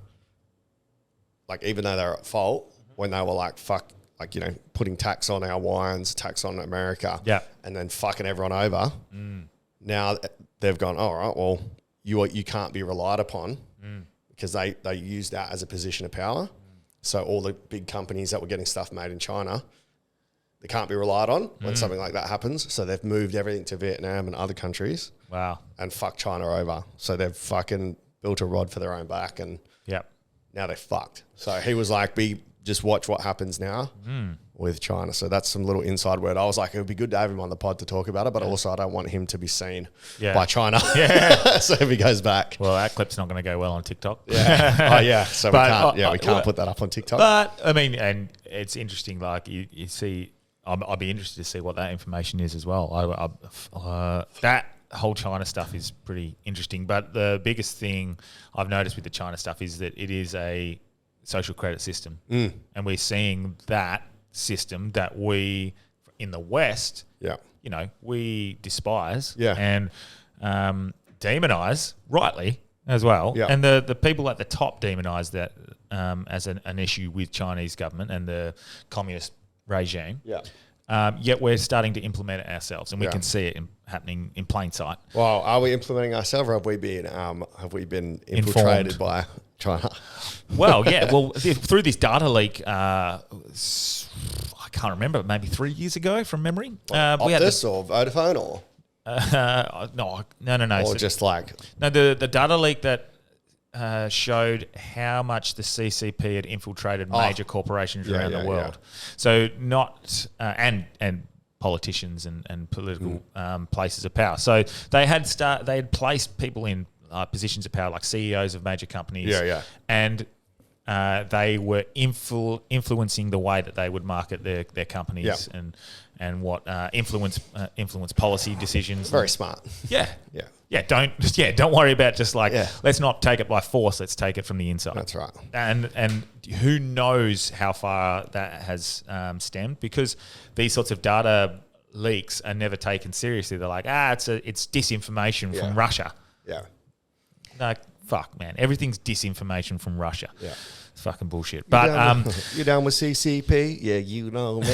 like even though they're at fault, when they were like, fuck, like, you know, putting tax on our wines, tax on America, and then fucking everyone over, now they've gone, all right, well, you can't be relied upon because they use that as a position of power. So all the big companies that were getting stuff made in China, they can't be relied on when something like that happens. So they've moved everything to Vietnam and other countries.
Wow.
And fuck China over. So they've fucking built a rod for their own back and now they're fucked. So he was like, just watch what happens now with China. So that's some little inside word. I was like, it would be good to have him on the pod to talk about it, but also I don't want him to be seen by China. So if he goes back.
Well, that clip's not going to go well on TikTok.
So we can't put that up on TikTok.
But, I mean, and it's interesting, like you see... I'd be interested to see what that information is as well. That whole China stuff is pretty interesting. But the biggest thing I've noticed with the China stuff is that it is a social credit system. And we're seeing that system that we, in the West, you know, we despise and demonize, rightly, as well. And the people at the top demonize that as an issue with Chinese government and the communist regime. Yet we're starting to implement it ourselves, and we can see it happening in plain sight.
Well, are we implementing ourselves, or have we been infiltrated by China?
Well, through this data leak, I can't remember, maybe 3 years ago from memory.
We had Optus or Vodafone or
no.
Or just like
the data leak that showed how much the CCP had infiltrated major corporations around the world. So not and politicians and political places of power. So they had placed people in positions of power like CEOs of major companies. And they were influencing the way that they would market their companies and what influence policy decisions.
Very smart.
Don't worry about just like let's not take it by force. Let's take it from the inside.
That's right.
And who knows how far that has stemmed, because these sorts of data leaks are never taken seriously. They're like, it's disinformation from Russia. No, fuck, man. Everything's disinformation from Russia. It's fucking bullshit. But
you down with CCP? Yeah, you know me.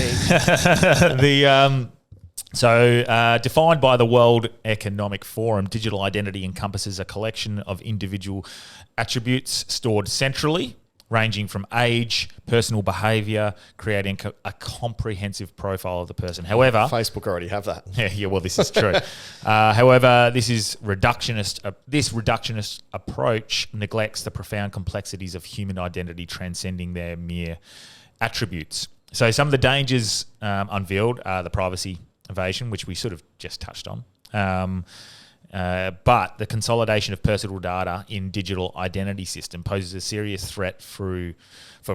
Defined by the World Economic Forum, digital identity encompasses a collection of individual attributes stored centrally, ranging from age, personal behaviour, creating a comprehensive profile of the person. However,
Facebook already have that.
Well, this is true. However, this reductionist approach neglects the profound complexities of human identity, transcending their mere attributes. So, some of the dangers unveiled are the privacy invasion, which we sort of just touched on. But the consolidation of personal data in digital identity system poses a serious threat for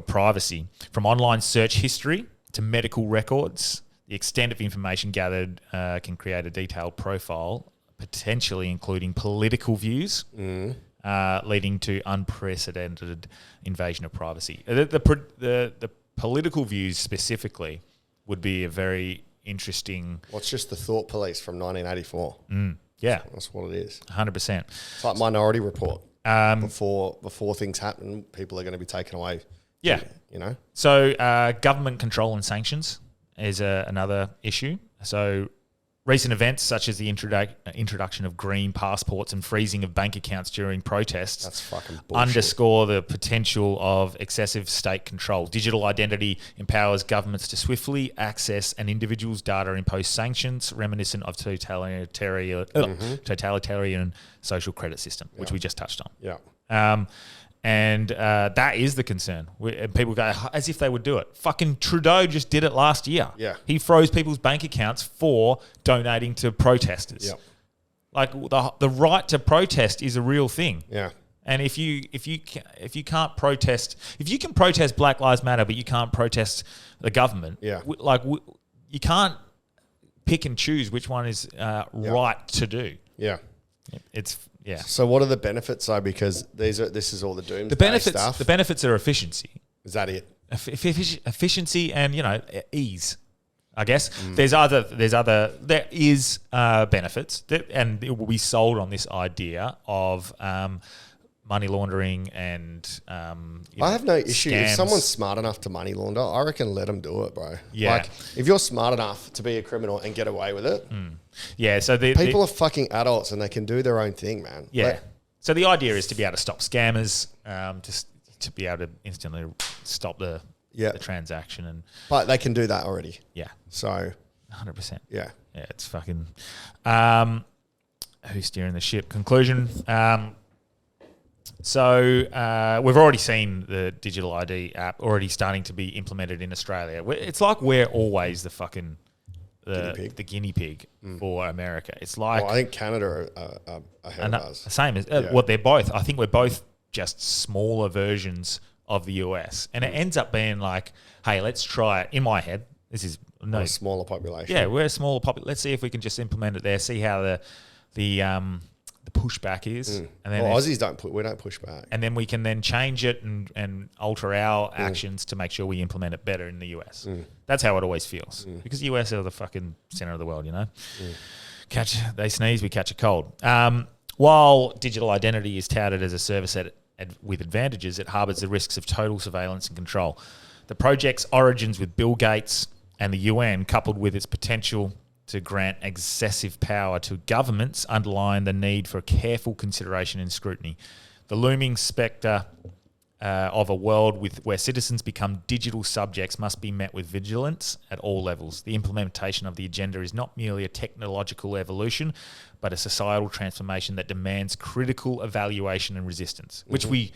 privacy. From online search history to medical records, the extent of information gathered can create a detailed profile potentially including political views, leading to unprecedented invasion of privacy. The political views specifically would be a very interesting...
Well, it's just the thought police from 1984.
Yeah.
That's what it is.
100%.
It's like Minority Report. Before things happen, people are going to be taken away.
Yeah.
You know?
So government control and sanctions is another issue. So recent events such as the introduction of green passports and freezing of bank accounts during protests
That's fucking bullshit.
underscore the potential of excessive state control. Digital identity empowers governments to swiftly access an individual's data and impose sanctions reminiscent of totalitarian social credit system, which we just touched on.
Yeah.
And that is the concern. And people go, as if they would do it. Fucking Trudeau just did it last year.
Yeah.
He froze people's bank accounts for donating to protesters.
Yeah.
Like the right to protest is a real thing.
Yeah.
And if you can't protest, if you can protest Black Lives Matter, but you can't protest the government, you can't pick and choose which one is right to do.
Yeah.
Yeah.
So what are the benefits though? Because this is all the doomsday stuff.
The benefits are efficiency.
Is that it?
Efficiency and ease, I guess. There is benefits and it will be sold on this idea of money laundering and
I have no issue
scams.
if someone's smart enough to money launder. I reckon let them do it, bro.
Yeah.
Like if you're smart enough to be a criminal and get away with it.
Yeah, so
People are fucking adults and they can do their own thing, man.
Yeah. So the idea is to be able to stop scammers, to be able to instantly stop the transaction,
But they can do that already.
Yeah.
So
100%.
Yeah.
Yeah, it's fucking who's steering the ship? Conclusion. So we've already seen the digital ID app already starting to be implemented in Australia. It's like we're always the fucking guinea pig for America. It's like
I think Canada are ahead of us.
Same as what they're both. I think we're both just smaller versions of the US, and it ends up being like, hey, let's try it. In my head, this is
a smaller population.
Yeah, we're a smaller population. Let's see if we can just implement it there. See how the pushback is. And then
Aussies don't push back.
And then we can then change it and alter our actions to make sure we implement it better in the US. That's how it always feels. Because the US are the fucking center of the world, you know? They sneeze, we catch a cold. While digital identity is touted as a service with advantages, it harbours the risks of total surveillance and control. The project's origins with Bill Gates and the UN, coupled with its potential to grant excessive power to governments, underline the need for careful consideration and scrutiny. The looming spectre of a world where citizens become digital subjects must be met with vigilance at all levels. The implementation of the agenda is not merely a technological evolution, but a societal transformation that demands critical evaluation and resistance, which we've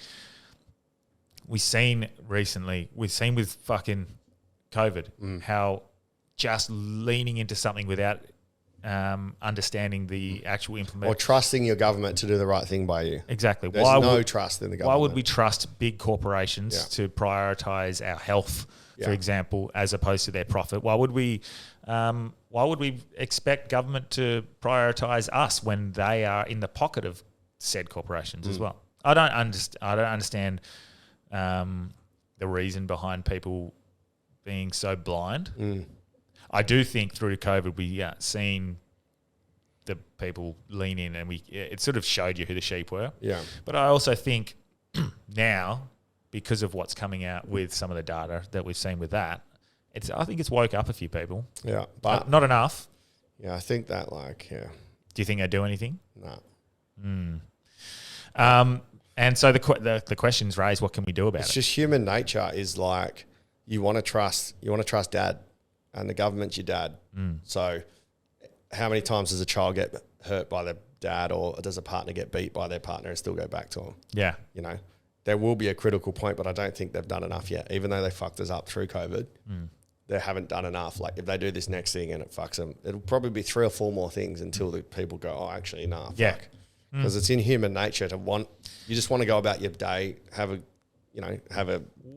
seen recently. We've seen with fucking COVID how just leaning into something without understanding the actual implementation.
Or trusting your government to do the right thing by you.
Exactly.
There's no trust in the government.
Why would we trust big corporations to prioritise our health, for example, as opposed to their profit? Why would we expect government to prioritise us when they are in the pocket of said corporations as well? I don't understand the reason behind people being so blind. I do think through COVID we seen the people lean in, and it sort of showed you who the sheep were.
Yeah.
But I also think now, because of what's coming out with some of the data that we've seen with that, I think it's woke up a few people.
Yeah, but
not enough.
Yeah, I think that Do
you think they do anything?
No.
And so the questions raised, what can we do about it?
It's just human nature is like you want to trust dad. And the government's your dad. So how many times does a child get hurt by their dad, or does a partner get beat by their partner and still go back to them? Yeah. You know, there will be a critical point, but I don't think they've done enough yet. Even though they fucked us up through COVID, they haven't done enough. Like if they do this next thing and it fucks them, it'll probably be 3 or 4 more things until the people go, oh, actually, nah, fuck. Because it's in human nature you just want to go about your day, have a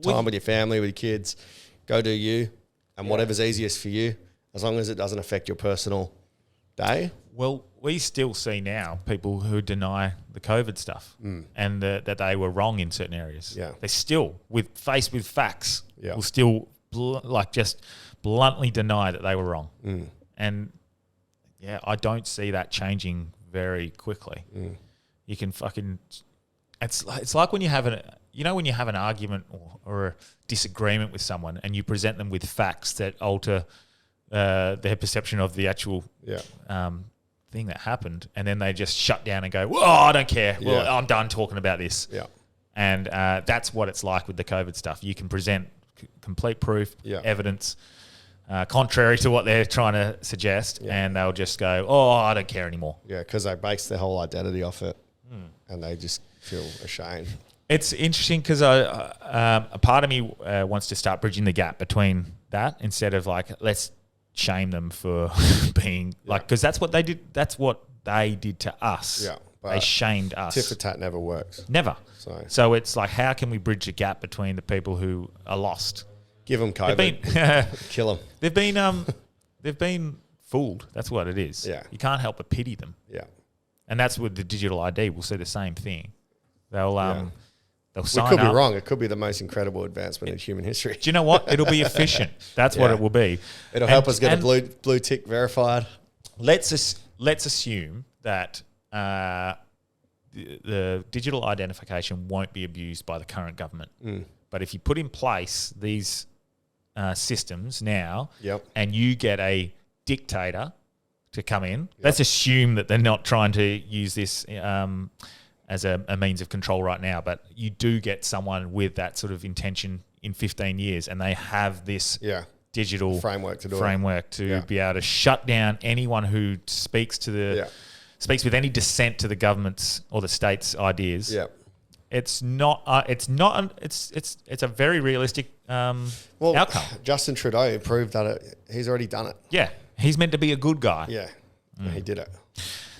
time with your family, with your kids, go do you. And whatever's easiest for you, as long as it doesn't affect your personal day.
Well, we still see now people who deny the COVID stuff and that they were wrong in certain areas.
Yeah.
They still, faced with facts,
Yeah.
will still just bluntly deny that they were wrong. And yeah, I don't see that changing very quickly. You can fucking, it's like when you have when you have an argument or a disagreement with someone and you present them with facts that alter their perception of the actual thing that happened, and then they just shut down and go, "Whoa, I don't care. Well, I'm done talking about this."
Yeah.
And that's what it's like with the COVID stuff. You can present complete proof, evidence, contrary to what they're trying to suggest, and they'll just go, "Oh, I don't care anymore."
Yeah, because they base their whole identity off it, and they just feel ashamed.
It's interesting because a part of me wants to start bridging the gap between that instead of like, let's shame them for being like, because that's what they did. That's what they did to us.
Yeah,
they shamed us.
Tit for tat never works.
Never. So it's like, how can we bridge the gap between the people who are lost?
Give them COVID. Kill them.
They've been fooled. That's what it is.
Yeah.
You can't help but pity them.
Yeah.
And that's with the digital ID. We'll see the same thing. They'll sign
we could
up.
be wrong. It could be the most incredible advancement in human history.
Do you know what? It'll be efficient. That's what it will be.
It'll help us get a blue tick verified.
Let's assume that the digital identification won't be abused by the current government. But if you put in place these systems now, and you get a dictator to come in, let's assume that they're not trying to use this as a means of control right now, but you do get someone with that sort of intention in 15 years, and they have this digital framework to be able to shut down anyone who speaks with any dissent to the government's or the state's ideas. It's a very realistic outcome.
Justin Trudeau proved that he's already done it.
Yeah, he's meant to be a good guy.
Yeah, he did it.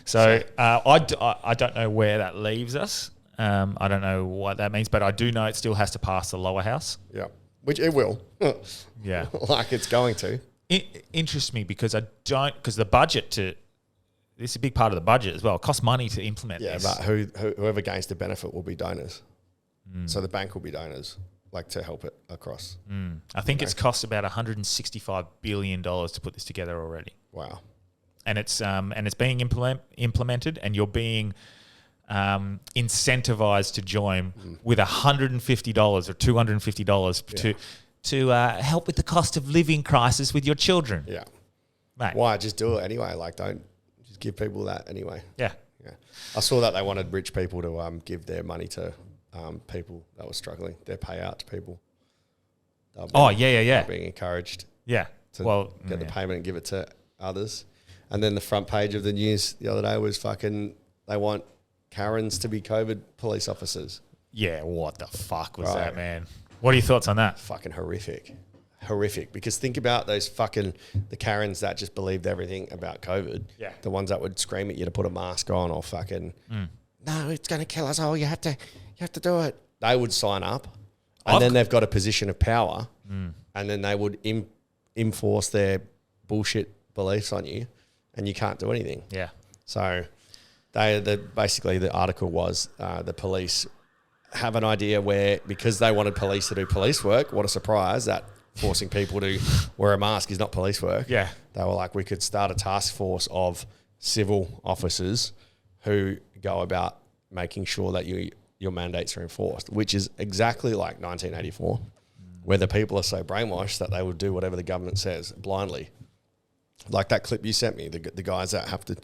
So I don't know where that leaves us. I don't know what that means, but I do know it still has to pass the lower house.
Yeah, which it will.
Yeah,
like it's going to.
It interests me because because the budget this is a big part of the budget as well. It costs money to implement this.
Yeah, but whoever gains the benefit will be donors. So the bank will be donors, like to help it across.
I think it's cost about $165 billion to put this together already.
Wow.
And it's being implemented, and you're being incentivized to join with $150 or $250 to help with the cost of living crisis with your children.
Yeah,
mate.
Why? Just do it anyway. Like, don't just give people that anyway.
Yeah.
I saw that they wanted rich people to give their money to people that were struggling, their payout to people. Being encouraged.
Yeah.
To get the payment and give it to others. And then the front page of the news the other day was they want Karens to be COVID police officers.
Yeah, what the fuck was that, man? What are your thoughts on that?
Fucking horrific. Horrific. Because think about those the Karens that just believed everything about COVID.
Yeah.
The ones that would scream at you to put a mask on or no, it's going to kill us all. You have to do it. They would sign up. And then they've got a position of power. And then they would enforce their bullshit beliefs on you. And you can't do anything.
Yeah.
So basically the article was the police have an idea where, because they wanted police to do police work, what a surprise that forcing people to wear a mask is not police work.
Yeah.
They were like, we could start a task force of civil officers who go about making sure that your mandates are enforced, which is exactly like 1984, where the people are so brainwashed that they will do whatever the government says blindly. Like that clip you sent me, the guys that have to,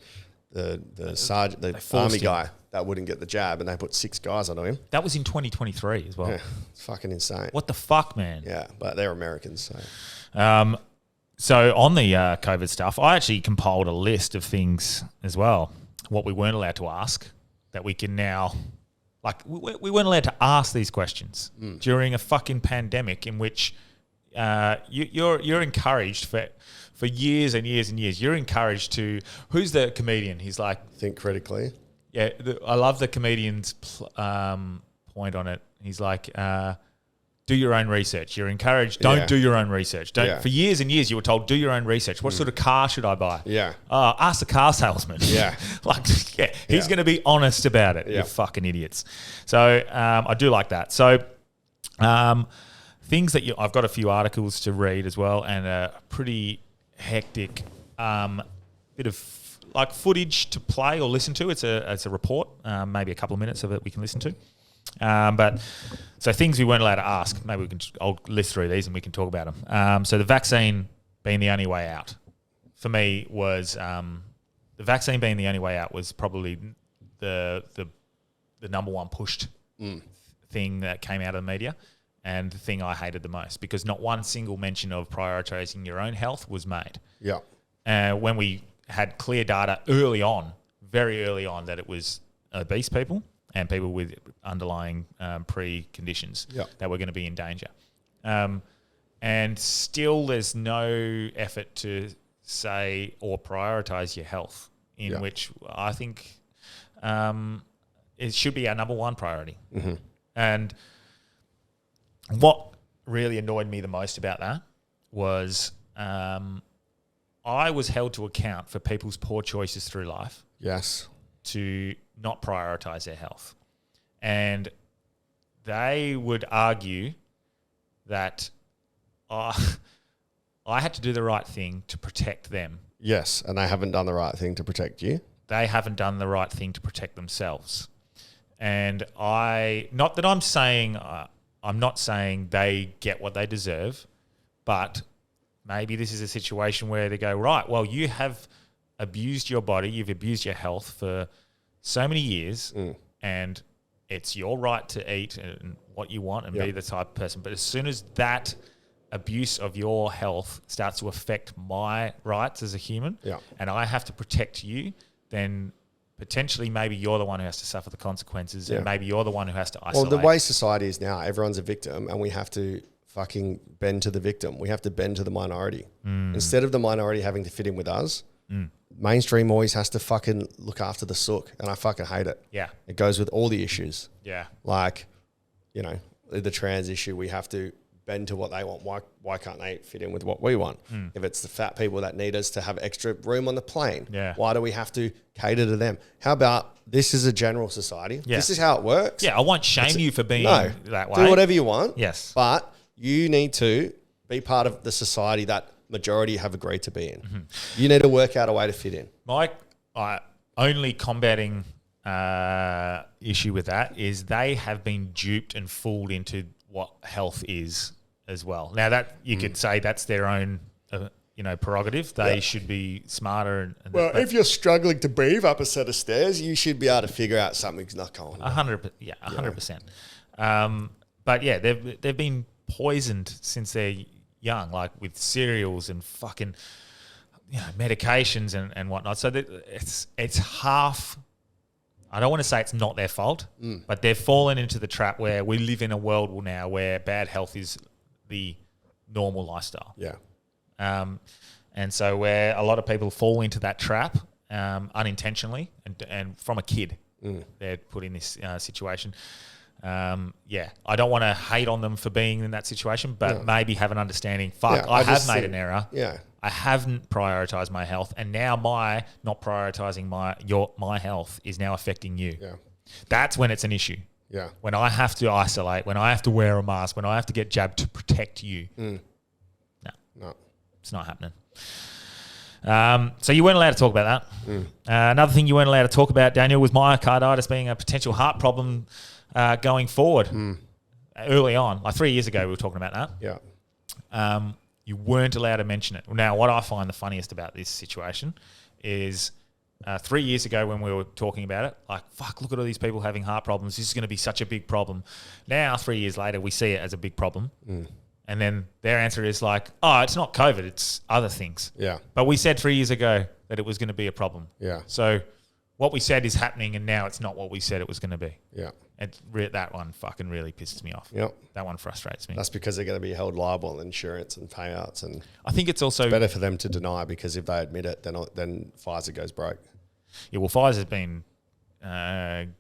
the sergeant, the army guy that wouldn't get the jab, and they put 6 guys onto him.
That was in 2023 as well.
Yeah, it's fucking insane.
What the fuck, man?
Yeah, but they're Americans, so.
So on the COVID stuff, I actually compiled a list of things as well, what we weren't allowed to ask, that we can now, like, we weren't allowed to ask these questions during a fucking pandemic in which you're encouraged for years and years and years. You're encouraged to, who's the comedian? He's like,
think critically.
Yeah, I love the comedian's point on it. He's like, do your own research. You're encouraged, don't do your own research. Don't. For years and years, you were told, do your own research. What sort of car should I buy? Ask the car salesman. He's going to be honest about it. You fucking idiots. So I do like that. So things that I've got a few articles to read as well, and a pretty hectic bit of like footage to play or listen to. It's a report, maybe a couple of minutes of it we can listen to. But so things we weren't allowed to ask. Maybe I'll list through these and we can talk about them. So the vaccine being the only way out for me was the vaccine being the only way out was probably the number one pushed thing that came out of the media, and the thing I hated the most, because not one single mention of prioritizing your own health was made. When we had clear data very early on, that it was obese people and people with underlying preconditions that were going to be in danger. And still there's no effort to say or prioritize your health, in which I think it should be our number one priority. And what really annoyed me the most about that was I was held to account for people's poor choices through life. To not prioritize their health. And they would argue that I had to do the right thing to protect them.
And they haven't done the right thing to protect you.
They haven't done the right thing to protect themselves. And I'm not saying they get what they deserve, but maybe this is a situation where they go, right, well, you have abused your body, you've abused your health for so many years, and it's your right to eat and what you want and be the type of person. But as soon as that abuse of your health starts to affect my rights as a human, and I have to protect you, then potentially maybe you're the one who has to suffer the consequences, and maybe you're the one who has to isolate.
Well, the way society is now, everyone's a victim, and we have to fucking bend to the victim. We have to bend to the minority. Instead of the minority having to fit in with us, mainstream always has to fucking look after the sook, and I fucking hate it. It goes with all the issues. Like, you know, the trans issue, we have to bend to what they want. Why can't they fit in with what we want? If it's the fat people that need us to have extra room on the plane, why do we have to cater to them? How about this is a general society? This is how it works.
I won't shame you for being that way.
Do whatever you want.
But
you need to be part of the society that majority have agreed to be in. You need to work out a way to fit in.
My only combating issue with that is they have been duped and fooled into what health is as well. Now that you could say that's their own prerogative. They should be smarter.
If you're struggling to breathe up a set of stairs, you should be able to figure out something's not going on.
100%. But they've been poisoned since they're young, like with cereals and fucking medications and whatnot. So it's half. I don't want to say it's not their fault, but they've fallen into the trap where we live in a world now where bad health is the normal lifestyle. And so where a lot of people fall into that trap unintentionally and from a kid, they're put in this situation. I don't want to hate on them for being in that situation, but maybe have an understanding. I have made an error. I haven't prioritized my health, and now my not prioritizing my health is now affecting you. That's when it's an issue. When I have to isolate, when I have to wear a mask, when I have to get jabbed to protect you. No, it's not happening. So you weren't allowed to talk about that. Another thing you weren't allowed to talk about, Daniel, was myocarditis being a potential heart problem going forward. Early on, like 3 years ago, we were talking about that. You weren't allowed to mention it. Now, what I find the funniest about this situation is 3 years ago when we were talking about it, like, fuck, look at all these people having heart problems. This is going to be such a big problem. Now, 3 years later, we see it as a big problem. And then their answer is like, oh, it's not COVID, it's other things. But we said 3 years ago that it was going to be a problem. So what we said is happening, and now it's not what we said it was going to be. That one fucking really pisses me off. That one frustrates me.
That's because they're going to be held liable on insurance and payouts, and
I think it's also
better for them to deny, because if they admit it, then Pfizer goes broke.
Well, Pfizer's been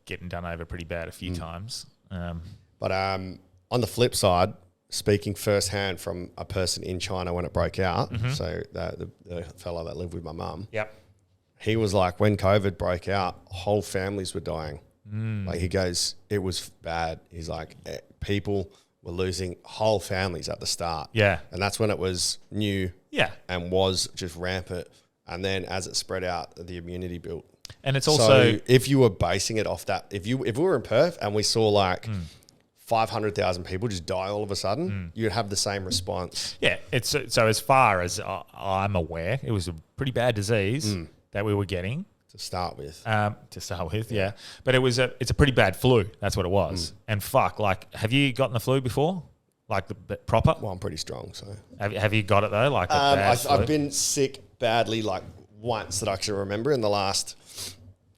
getting done over pretty bad a few times.
But on the flip side, speaking firsthand from a person in China when it broke out. So the fellow that lived with my mum.
Yep.
He was like, when COVID broke out, whole families were dying. Like he goes, it was bad. He's like, people were losing whole families at the start.
Yeah.
And that's when it was new.
Yeah.
And was just rampant. And then as it spread out, the immunity built.
And it's also...
So if you were basing it off that, if we were in Perth and we saw like 500,000 people just die all of a sudden, you'd have the same response.
Yeah. It's so as far as I'm aware, it was a pretty bad disease that we were getting.
To start with.
Yeah. But it's a pretty bad flu. That's what it was. And fuck, like, have you gotten the flu before? Like the proper?
Well, I'm pretty strong, so.
Have you got it though? Like
I've been sick badly like once that I can remember in the last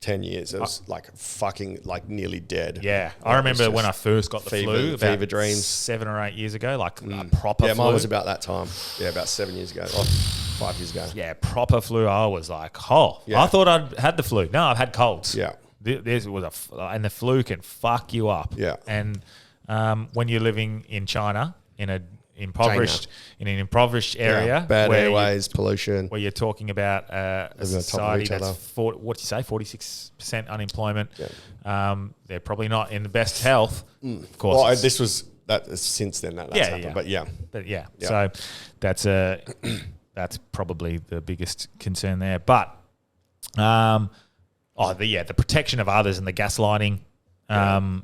10 years. It was like fucking like nearly dead.
Yeah. I remember when I first got the flu about
fever dreams
7 or 8 years ago, like a proper flu.
Yeah, mine was about that time. Yeah, about 7 years ago. Or 5 years ago.
Yeah, proper flu. I was like, I thought I'd had the flu. No, I've had colds.
Yeah.
This was and the flu can fuck you up.
Yeah.
And when you're living in China in an impoverished area,
bad airways, pollution,
where you're talking about a society that's 46% unemployment.
Yeah.
They're probably not in the best health. Of course.
Well, this was that since then that's happened.
Yeah.
But yeah.
So that's probably the biggest concern there. But the protection of others and the gaslighting.
The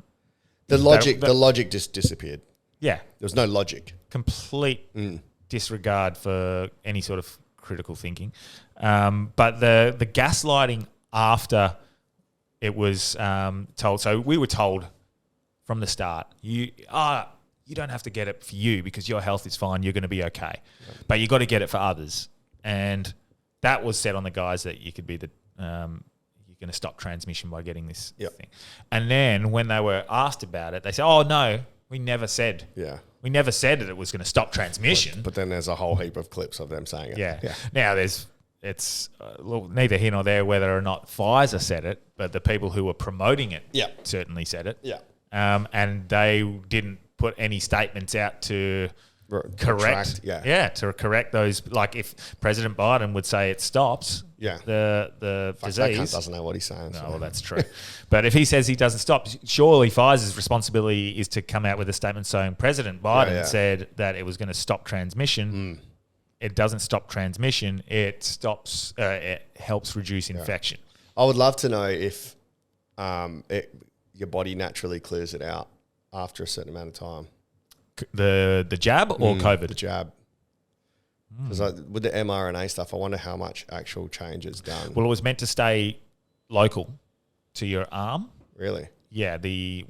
logic just disappeared.
Yeah.
There was no logic.
Complete disregard for any sort of critical thinking. But the gaslighting after it was told, so we were told from the start, you don't have to get it for you because your health is fine, you're going to be okay. Yeah. But you got to get it for others. And that was said on the guys that you could be you're going to stop transmission by getting this thing. And then when they were asked about it, they said, oh, no, we never said.
Yeah.
We never said that it was going to stop transmission.
But then there's a whole heap of clips of them saying it.
Yeah. Now it's neither here nor there whether or not Pfizer said it, but the people who were promoting it certainly said it.
Yeah.
And they didn't put any statements out to correct those. Like if President Biden would say it stops the disease.
That cunt doesn't know what he's saying.
No, well, that's true. But if he says he doesn't stop, surely Pfizer's responsibility is to come out with a statement saying President Biden said that it was going to stop transmission. It doesn't stop transmission. It stops. It helps reduce infection.
I would love to know if your body naturally clears it out after a certain amount of time.
The jab or COVID?
The jab. Because with the mRNA stuff, I wonder how much actual change is done.
Well, it was meant to stay local to your arm.
Really?
Yeah, I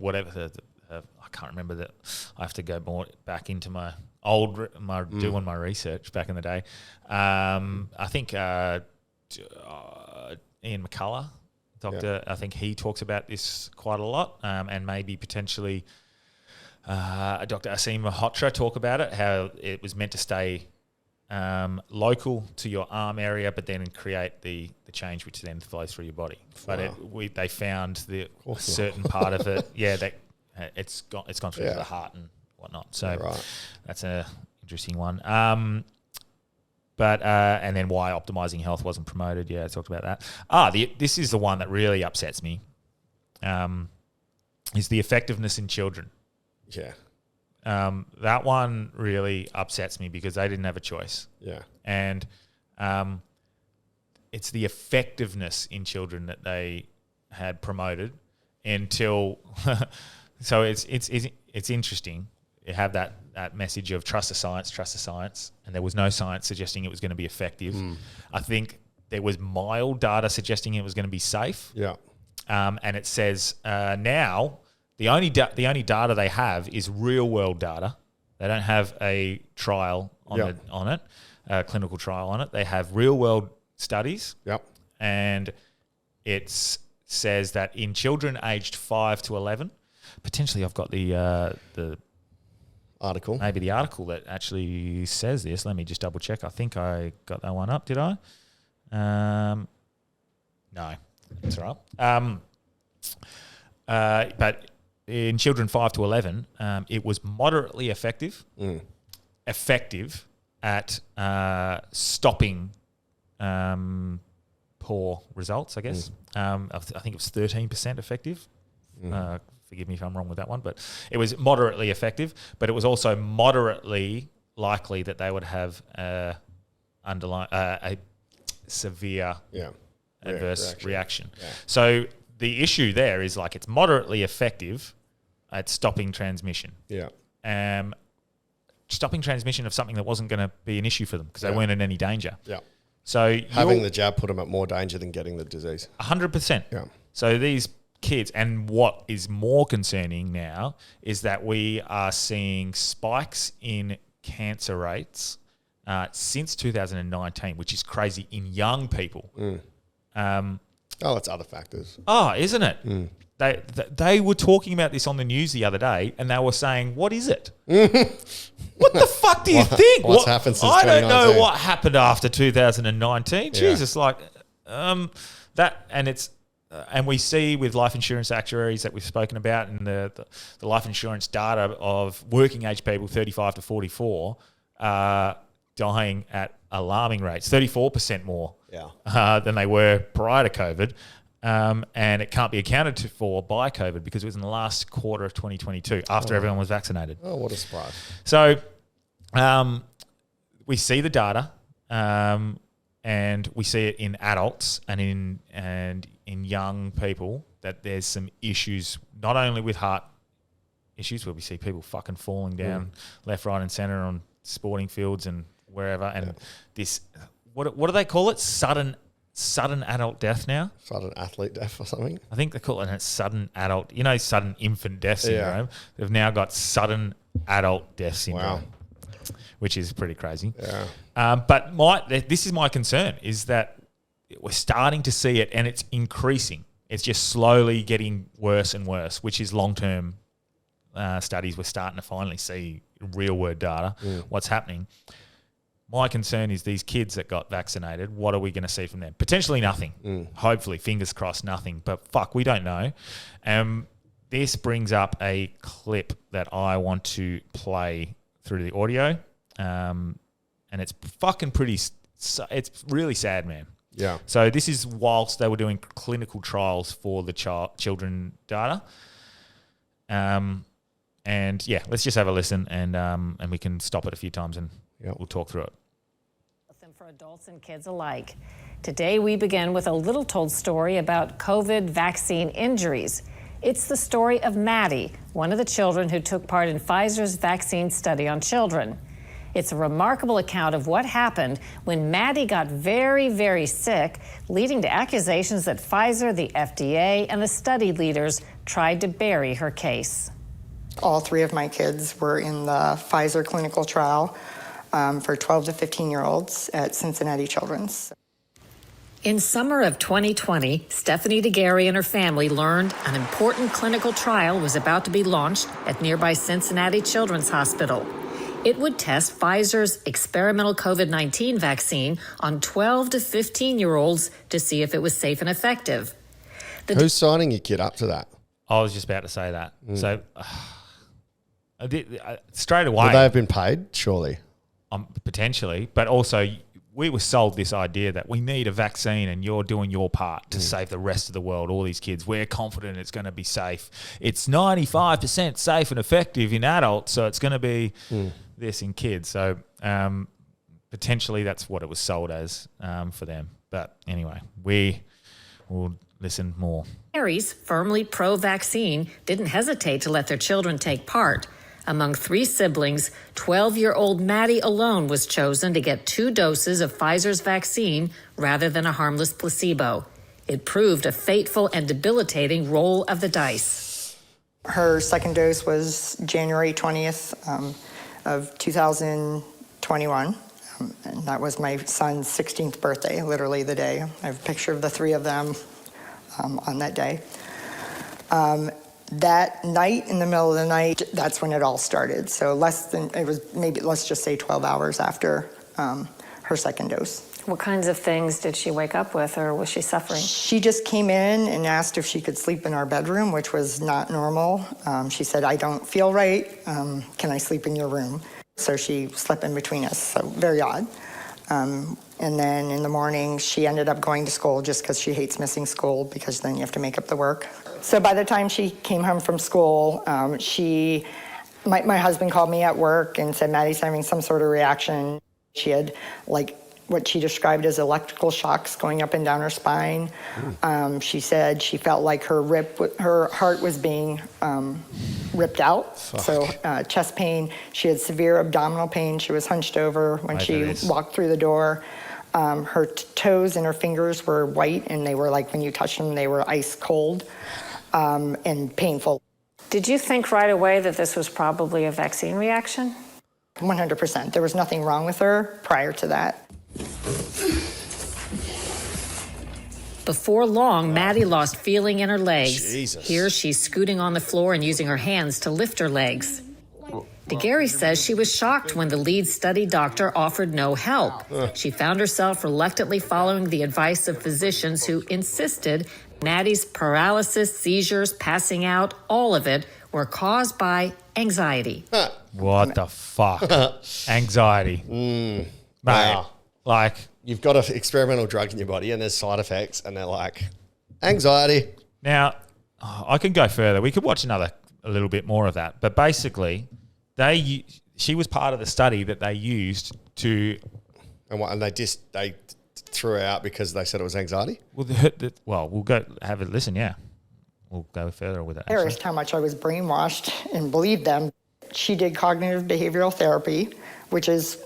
can't remember that. I have to go more back into my doing my research back in the day. I think Ian McCullough, doctor, I think he talks about this quite a lot, and maybe potentially Dr. Asim Malhotra talk about it, how it was meant to stay local to your arm area, but then create the change which then flows through your body. Wow. But they found the certain part of it, that it's gone through to the heart and whatnot. So that's a interesting one. But and then why optimizing health wasn't promoted. Yeah, I talked about that. This is the one that really upsets me. Is the effectiveness in children.
Yeah.
That one really upsets me because they didn't have a choice.
Yeah.
And it's the effectiveness in children that they had promoted until so it's interesting. You have that message of trust the science, and there was no science suggesting it was going to be effective. I think there was mild data suggesting it was going to be safe.
Yeah.
And it says now the only data they have is real world data. They don't have a trial on it, a clinical trial on it. They have real world studies.
Yep.
And it says that in children aged 5 to 11, potentially I've got the
article.
Maybe the article that actually says this. Let me just double check. I think I got that one up. Did I? No, that's all right. But in children 5 to 11, it was moderately effective at stopping poor results, I guess. I think it was 13% effective. Forgive me if I'm wrong with that one, but it was moderately effective, but it was also moderately likely that they would have a severe adverse reaction. Yeah. So the issue there is like it's moderately effective at stopping transmission. Yeah. Stopping transmission of something that wasn't going to be an issue for them because they weren't in any danger.
Yeah.
So
having the jab put them at more danger than getting the disease.
100%.
Yeah.
So these kids, and what is more concerning now is that we are seeing spikes in cancer rates since 2019, which is crazy in young people.
That's other factors.
Oh, isn't it? They were talking about this on the news the other day, and they were saying, "What is it? What the fuck do you think?
What's happened since
I don't
2019?
know what happened after 2019. Jesus, like that, and it's." And we see with life insurance actuaries that we've spoken about and the life insurance data of working age people 35 to 44 dying at alarming rates, 34% more than they were prior to COVID. And it can't be accounted for by COVID because it was in the last quarter of 2022 after everyone was vaccinated.
Oh, what a surprise.
So we see the data and we see it in adults and in young people that there's some issues, not only with heart issues where we see people fucking falling down left, right and centre on sporting fields and wherever. And this, what do they call it? Sudden adult death now?
Sudden athlete death or something?
I think they call it sudden adult, sudden infant death syndrome. Yeah. They've now got sudden adult death syndrome. Wow. Which is pretty crazy. Yeah. But this is my concern, is that we're starting to see it and it's increasing. It's just slowly getting worse and worse, which is long-term studies. We're starting to finally see real-world data, what's happening. My concern is these kids that got vaccinated, what are we going to see from them? Potentially nothing. Hopefully, fingers crossed, nothing. But fuck, we don't know. This brings up a clip that I want to play through the audio. And it's fucking pretty, it's really sad, man.
Yeah.
So this is whilst they were doing clinical trials for the children data. And yeah, let's just have a listen and we can stop it a few times and we'll talk through it.
For adults and kids alike. Today we begin with a little told story about COVID vaccine injuries. It's the story of Maddie, one of the children who took part in Pfizer's vaccine study on children. It's a remarkable account of what happened when Maddie got very, very sick, leading to accusations that Pfizer, the FDA, and the study leaders tried to bury her case.
All three of my kids were in the Pfizer clinical trial for 12 to 15-year-olds at Cincinnati Children's.
In summer of 2020, Stephanie DeGarry and her family learned an important clinical trial was about to be launched at nearby Cincinnati Children's Hospital. It would test Pfizer's experimental COVID-19 vaccine on 12 to 15-year-olds to see if it was safe and effective.
Who's signing your kid up to that?
I was just about to say that. So straight away.
Would they have been paid, surely?
Potentially, but also we were sold this idea that we need a vaccine and you're doing your part to save the rest of the world, all these kids. We're confident it's going to be safe. It's 95% safe and effective in adults, so it's going to be this in kids. So potentially that's what it was sold as for them. But anyway, we will listen more.
Harry's, firmly pro-vaccine, didn't hesitate to let their children take part. Among three siblings, 12-year-old Maddie alone was chosen to get 2 doses of Pfizer's vaccine rather than a harmless placebo. It proved a fateful and debilitating roll of the dice.
Her second dose was January 20th of 2021. And that was my son's 16th birthday, literally the day. I have a picture of the three of them on that day. That night, in the middle of the night, that's when it all started. So it was maybe, let's just say 12 hours after her second dose.
What kinds of things did she wake up with, or was she suffering?
She just came in and asked if she could sleep in our bedroom, which was not normal. She said, I don't feel right. Can I sleep in your room? So she slept in between us, so very odd. And then in the morning, she ended up going to school just because she hates missing school, because then you have to make up the work. So by the time she came home from school, my husband called me at work and said, Maddie's having some sort of reaction. She had what she described as electrical shocks going up and down her spine. She said she felt like her heart was being ripped out. Fuck. So chest pain. She had severe abdominal pain. She was hunched over when she walked through the door. Her toes and her fingers were white, and they were like, when you touched them, they were ice cold and painful.
Did you think right away that this was probably a vaccine reaction?
100%. There was nothing wrong with her prior to that.
Before long, Maddie lost feeling in her legs.
Jesus.
Here, she's scooting on the floor and using her hands to lift her legs. DeGarry says she was shocked when the lead study doctor offered no help. She found herself reluctantly following the advice of physicians who insisted Maddie's paralysis, seizures, passing out, all of it were caused by anxiety.
What the fuck? Anxiety. Mate,
Wow.
like...
You've got an experimental drug in your body and there's side effects, and they're like, anxiety.
Now, I can go further. We could watch a little bit more of that. But basically, she was part of the study that they used to...
And they threw her out because they said it was anxiety?
Well, we'll go have a listen, yeah. We'll go further with it.
Embarrassed how much I was brainwashed and believed them. She did cognitive behavioral therapy, which is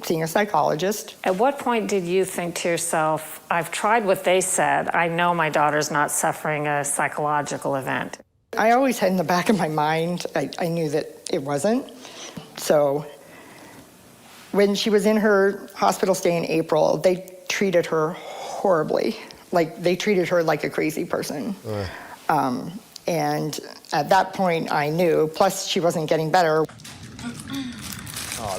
seeing a psychologist.
At what point did you think to yourself, I've tried what they said. I know my daughter's not suffering a psychological event.
I always had in the back of my mind, I knew that it wasn't. So when she was in her hospital stay in April, they treated her horribly. Like, they treated her like a crazy person. And at that point, I knew. Plus, she wasn't getting better.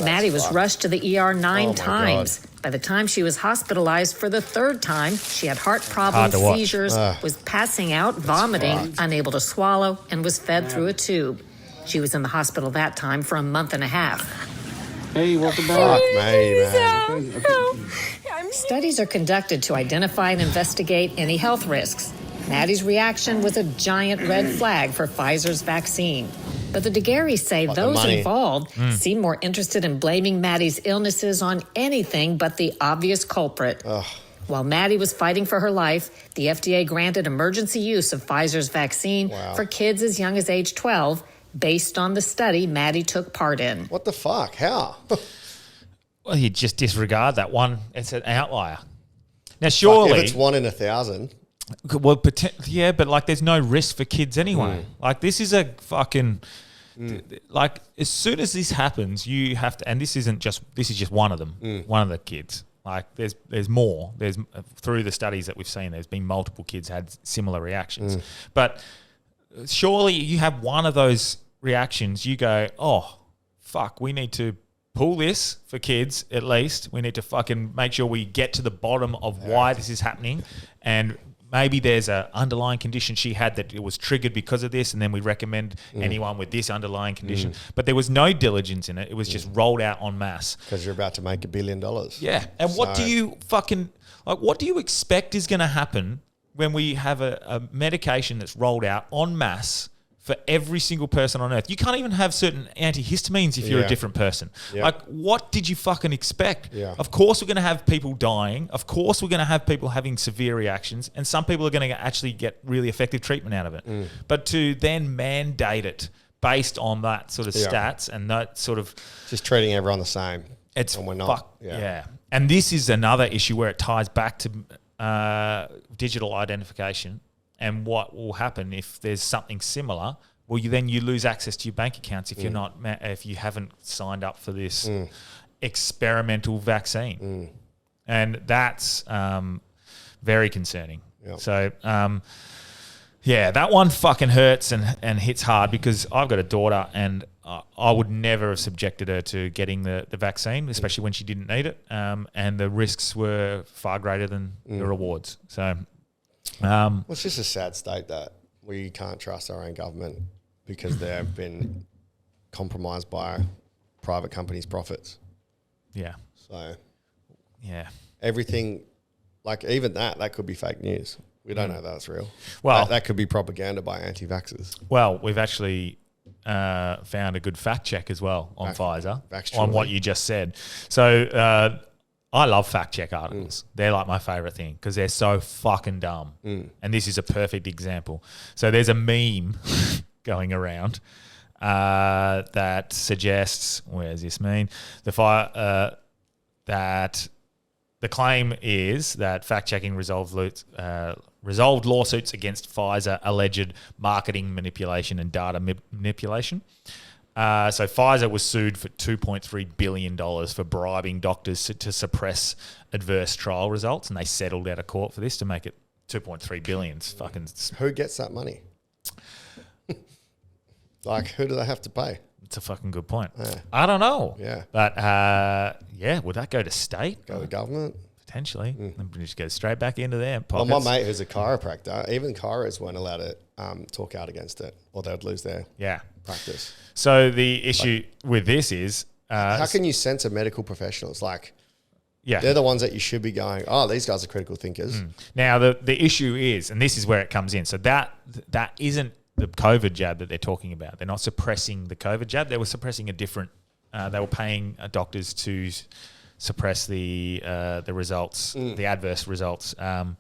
Maddie was rushed to the ER 9 times. God. By the time she was hospitalized for the 3rd time, she had heart problems, seizures, was passing out, vomiting, unable to swallow, and was fed through a tube. She was in the hospital that time for a month and a half.
Hey, welcome back.
Studies are conducted to identify and investigate any health risks. Maddie's reaction was a giant red flag for Pfizer's vaccine. But the DeGarrys say those involved seem more interested in blaming Maddie's illnesses on anything but the obvious culprit. While Maddie was fighting for her life, the FDA granted emergency use of Pfizer's vaccine for kids as young as age 12, based on the study Maddie took part in.
What the fuck? How?
Well, you just disregard that one. It's an outlier. Now, surely...
If it's 1 in 1,000...
Well, yeah, but like, there's no risk for kids anyway. Like, this is a fucking like, as soon as this happens, you have to, and this is just one of them, one of the kids. Like, there's more. There's through the studies that we've seen, there's been multiple kids had similar reactions. But surely you have one of those reactions, you go, oh fuck, we need to pull this for kids. At least we need to fucking make sure we get to the bottom of why this is happening. And maybe there's an underlying condition she had that it was triggered because of this, and then we recommend anyone with this underlying condition. But there was no diligence in it. It was just rolled out en masse.
Because you're about to make $1 billion.
Yeah. And what do you what do you expect is going to happen when we have a medication that's rolled out en masse for every single person on earth? You can't even have certain antihistamines if you're a different person. Like, what did you fucking expect? Of course we're going to have people dying. Of course we're going to have people having severe reactions, and some people are going to actually get really effective treatment out of it. But to then mandate it based on that sort of stats and that sort of...
Just treating everyone the same.
It's and we're not. And this is another issue where it ties back to digital identification. And what will happen if there's something similar? Well, you lose access to your bank accounts if if you haven't signed up for this experimental vaccine, and that's very concerning. So Yeah, that one fucking hurts and hits hard because I've got a daughter and I would never have subjected her to getting the vaccine, especially when she didn't need it. And the risks were far greater than the rewards. So,
well, it's just a sad state that we can't trust our own government because they've been compromised by private companies' profits.
Yeah.
So,
yeah,
everything, like even that could be fake news. We don't know that's real.
Well,
that could be propaganda by anti-vaxxers.
Well, we've actually found a good fact check as well on Pfizer on what you just said. So I love fact check articles. They're like my favorite thing because they're so fucking dumb. And this is a perfect example. So there's a meme going around that suggests, where's this meme? That the claim is that fact-checking resolved lawsuits against Pfizer alleged marketing manipulation and data manipulation. So Pfizer was sued for $2.3 billion for bribing doctors to suppress adverse trial results, and they settled out of court for this to make it $2.3 billion. Fucking
who gets that money? Like, who do they have to pay?
It's a fucking good point.
Yeah.
I don't know.
Yeah.
But, would that go to state?
Go to government?
Potentially. And just go straight back into their pockets.
Well, my mate who's a chiropractor, even chiros weren't allowed to talk out against it or they would lose their practice.
So the issue with this is...
how can you censor medical professionals? Like,
yeah,
they're the ones that you should be going, oh, these guys are critical thinkers.
Now, the issue is, and this is where it comes in, so that isn't the COVID jab that they're talking about. They're not suppressing the COVID jab. They were suppressing a different... they were paying doctors to suppress the results, the adverse results of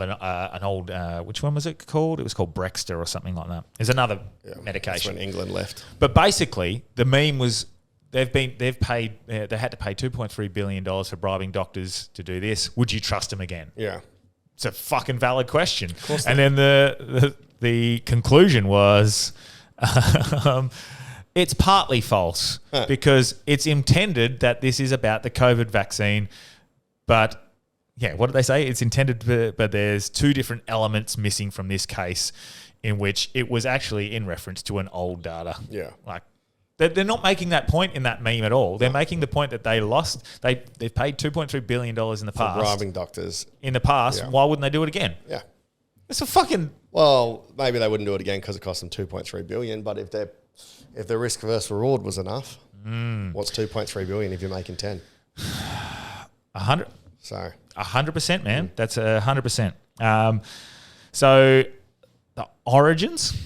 an old... which one was it called? It was called Brexter or something like that. There's another medication.
That's when England left.
But basically, the meme was... They had to pay $2.3 billion for bribing doctors to do this. Would you trust them again?
Yeah.
It's a fucking valid question.
Of course
and then the conclusion was it's partly false because it's intended that this is about the COVID vaccine. But, yeah, what did they say? It's intended, but there's two different elements missing from this case in which it was actually in reference to an old data.
Yeah.
Like, they're not making that point in that meme at all. They're making the point that they lost. They've paid $2.3 billion in the past.
For bribing doctors.
In the past.
Yeah.
Why wouldn't they do it again?
Yeah.
It's a fucking...
Well, maybe they wouldn't do it again because it cost them $2.3 billion. But if their risk versus reward was enough, what's $2.3 billion if you're making 10?
100.
So
100%, man. That's 100%. So the origins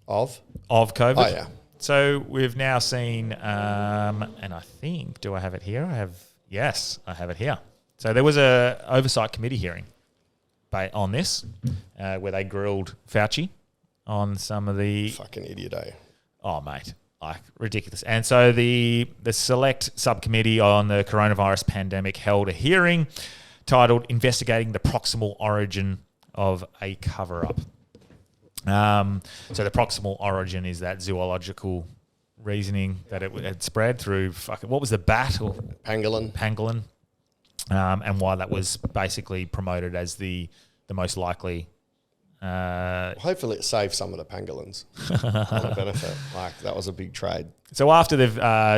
of
COVID.
Oh yeah.
So we've now seen, and I think, do I have it here? Yes, I have it here. So there was a oversight committee hearing on this, where they grilled Fauci on some of the...
Fucking idiot, eh?
Oh, mate, like ridiculous. And so the select subcommittee on the coronavirus pandemic held a hearing titled "Investigating the Proximal Origin of a Cover-Up." So the proximal origin is that zoological reasoning that it had spread through what was the bat or pangolin, and why that was basically promoted as the most likely.
Hopefully, it saved some of the pangolins on a benefit. Like that was a big trade.
So after they've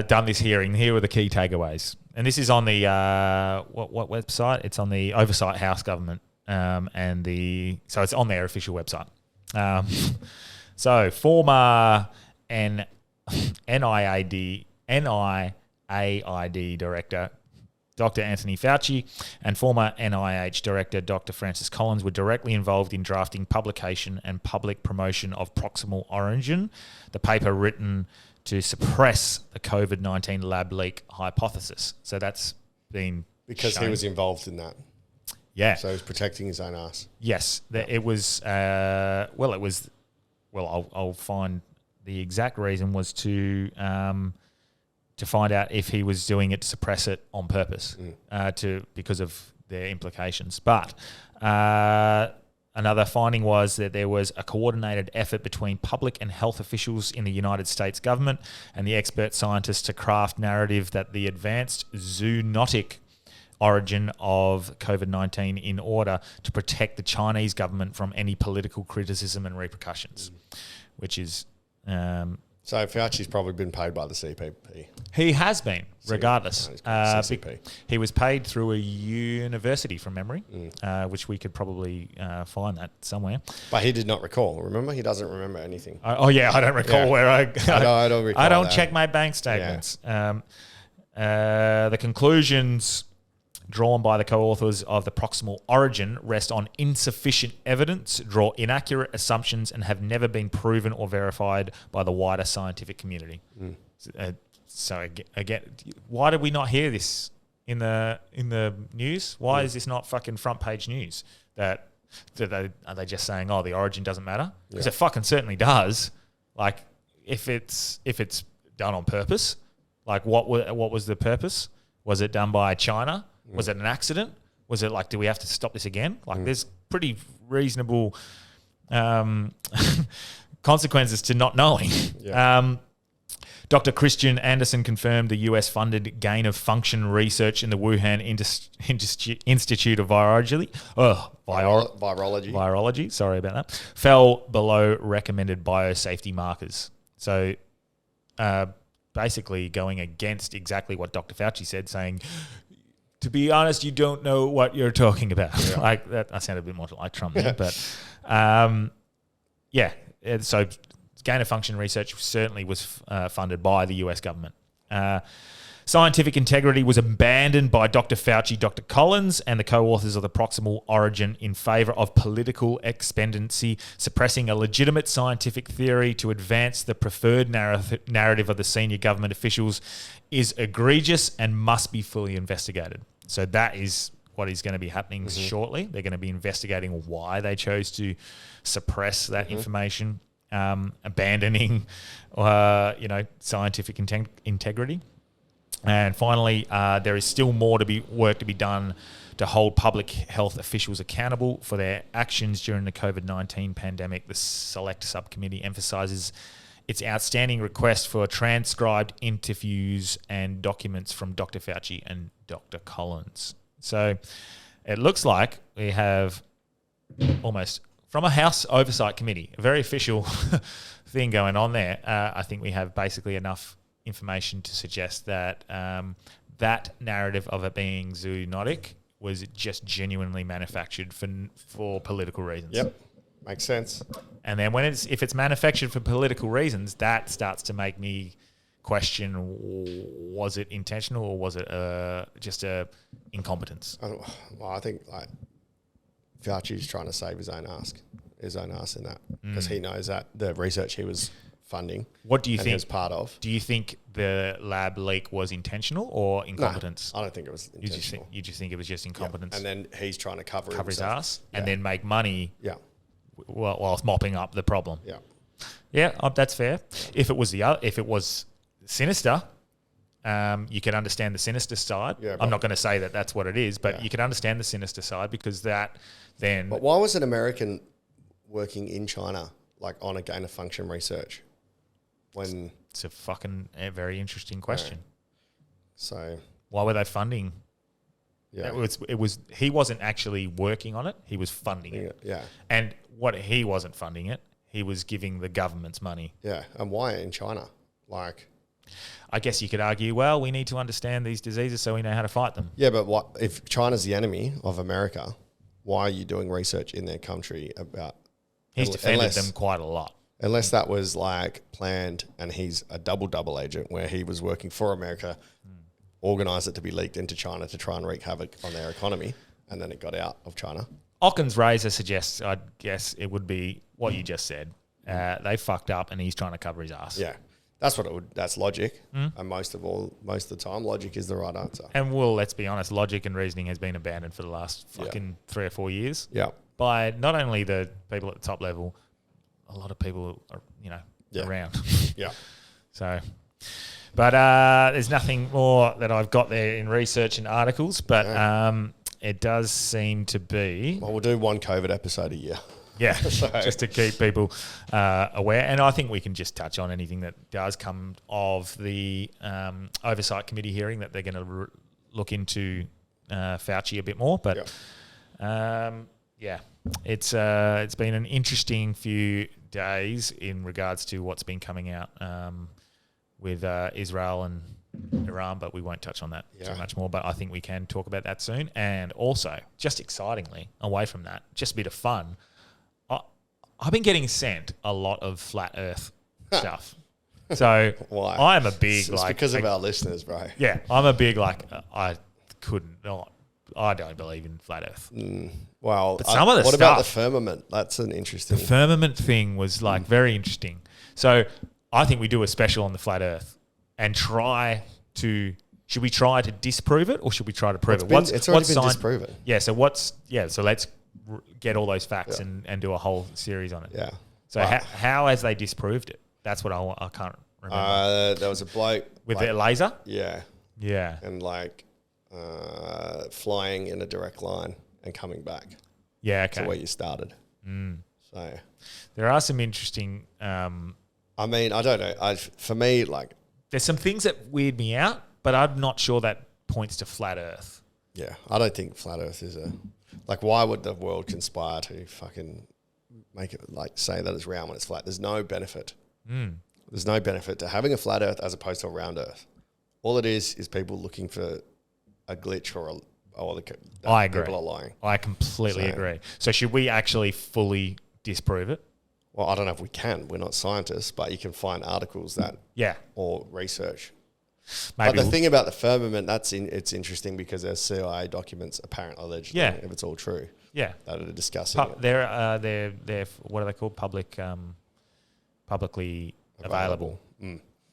done this hearing, here were the key takeaways, and this is on the what website? It's on the Oversight House Government, so it's on their official website. So former NIAID director Dr. Anthony Fauci and former NIH director Dr. Francis Collins were directly involved in drafting publication and public promotion of Proximal Origin, the paper written to suppress the COVID-19 lab leak hypothesis. So that's been
because he was involved in that.
Yeah.
So he was protecting his own ass.
Yes. It was, I'll find the exact reason was to find out if he was doing it to suppress it on purpose, because of their implications. But another finding was that there was a coordinated effort between public and health officials in the United States government and the expert scientists to craft narrative that the advanced zoonotic origin of COVID-19 in order to protect the Chinese government from any political criticism and repercussions, which is...
so Fauci's probably been paid by the CPP.
He has been, regardless.
CCP.
He was paid through a university, from memory, which we could probably find that somewhere.
But he did not recall. Remember, he doesn't remember anything.
I don't recall where I
don't recall
I don't
that.
check my bank statements. The conclusions drawn by the co-authors of the proximal origin rest on insufficient evidence, draw inaccurate assumptions, and have never been proven or verified by the wider scientific community. So again, why did we not hear this in the news? Why is this not fucking front page news? Are they just saying, oh, the origin doesn't matter? Because it fucking certainly does. Like, if it's done on purpose, like what was the purpose? Was it done by China? Was it an accident? Was it like, do we have to stop this again? Like, there's pretty reasonable consequences to not knowing. Dr. Christian Anderson confirmed the US-funded gain-of-function research in the Wuhan Institute of Virology. Virology, sorry about that. Fell below recommended biosafety markers. So basically going against exactly what Dr. Fauci said, saying, to be honest, you don't know what you're talking about. Like that, I sound a bit more like Trump there, but so gain-of-function research certainly was funded by the US government. Scientific integrity was abandoned by Dr. Fauci, Dr. Collins, and the co-authors of the proximal origin in favour of political expediency, suppressing a legitimate scientific theory to advance the preferred narrative of the senior government officials is egregious and must be fully investigated. So that is what is going to be happening shortly. They're going to be investigating why they chose to suppress that information, abandoning, scientific integrity. And finally, there is still more work to be done to hold public health officials accountable for their actions during the COVID-19 pandemic. The Select Subcommittee emphasises its outstanding request for transcribed interviews and documents from Dr. Fauci and Dr. Collins. So it looks like we have almost, from a House Oversight Committee, a very official thing going on there. I think we have basically enough information to suggest that that narrative of it being zoonotic was just genuinely manufactured for political reasons.
Yep, makes sense.
And then if it's manufactured for political reasons, that starts to make me question: was it intentional or was it just a incompetence?
Well, I think like Fauci's trying to save his own ass in that, because he knows that the research he was funding.
What do you think?
He was part of.
Do you think the lab leak was intentional or incompetence?
No, I don't think it was intentional.
You just think it was just incompetence?
Yeah. And then he's trying to cover
his ass and then make money.
Yeah.
Whilst mopping up the problem.
Yeah.
Yeah, that's fair. If it was sinister, you can understand the sinister side. Yeah, I'm not going to say that that's what it is, but you can understand the sinister side, because that then.
But why was an American working in China, like on a gain-of-function research? When
it's a very interesting question.
So
why were they funding?
Yeah,
it was he wasn't actually working on it; he was funding it.
Yeah,
and what he wasn't funding it, he was giving the government's money.
Yeah, and why in China? Like,
I guess you could argue, well, we need to understand these diseases so we know how to fight them.
Yeah, but what if China's the enemy of America? Why are you doing research in their country about?
He's defended them quite a lot.
Unless that was like planned and he's a double agent where he was working for America, organised it to be leaked into China to try and wreak havoc on their economy, and then it got out of China.
Occam's razor suggests, I guess, it would be what you just said. They fucked up and he's trying to cover his ass.
Yeah. That's what it would. That's logic. And most of the time, logic is the right answer.
And let's be honest, logic and reasoning has been abandoned for the last fucking 3 or 4 years.
Yeah.
By not only the people at the top level, a lot of people are, around.
Yeah.
So, but there's nothing more that I've got there in research and articles, but it does seem to be.
Well, we'll do one COVID episode a year.
Yeah, just to keep people aware. And I think we can just touch on anything that does come of the Oversight Committee hearing that they're going to look into Fauci a bit more. But it's been an interesting few days in regards to what's been coming out with Israel and Iran, but we won't touch on that too much more. But I think we can talk about that soon. And also, just excitingly, away from that, just a bit of fun, I've been getting sent a lot of flat Earth stuff. So
why?
I am a big
it's because of our listeners, bro.
Yeah, I'm a big I don't believe in flat Earth.
Well,
but some of the
what
stuff,
about the firmament? That's an interesting.
The firmament thing was very interesting. So I think we do a special on the flat Earth and should we try to disprove it or should we try to prove it?
It's already been disproven.
Yeah. So let's get all those facts and do a whole series on it.
Yeah.
So how has they disproved it? That's what I can't remember.
There was a bloke
with their laser.
Yeah.
Yeah.
And flying in a direct line and coming back.
Yeah. Okay.
To where you started. So
there are some interesting.
I mean, I don't know. For me,
there's some things that weird me out, but I'm not sure that points to flat Earth.
Yeah, I don't think flat Earth is why would the world conspire to fucking make it say that it's round when it's flat? There's no benefit. There's no benefit to having a flat Earth as opposed to a round Earth. All it is people looking for a glitch
I agree.
People are lying.
I completely agree. So should we actually fully disprove it?
Well, I don't know if we can. We're not scientists, but you can find articles that or research. But the thing about the firmament, it's interesting because there's CIA documents, allegedly, if it's all true, that are discussing it.
They're what are they called? Publicly available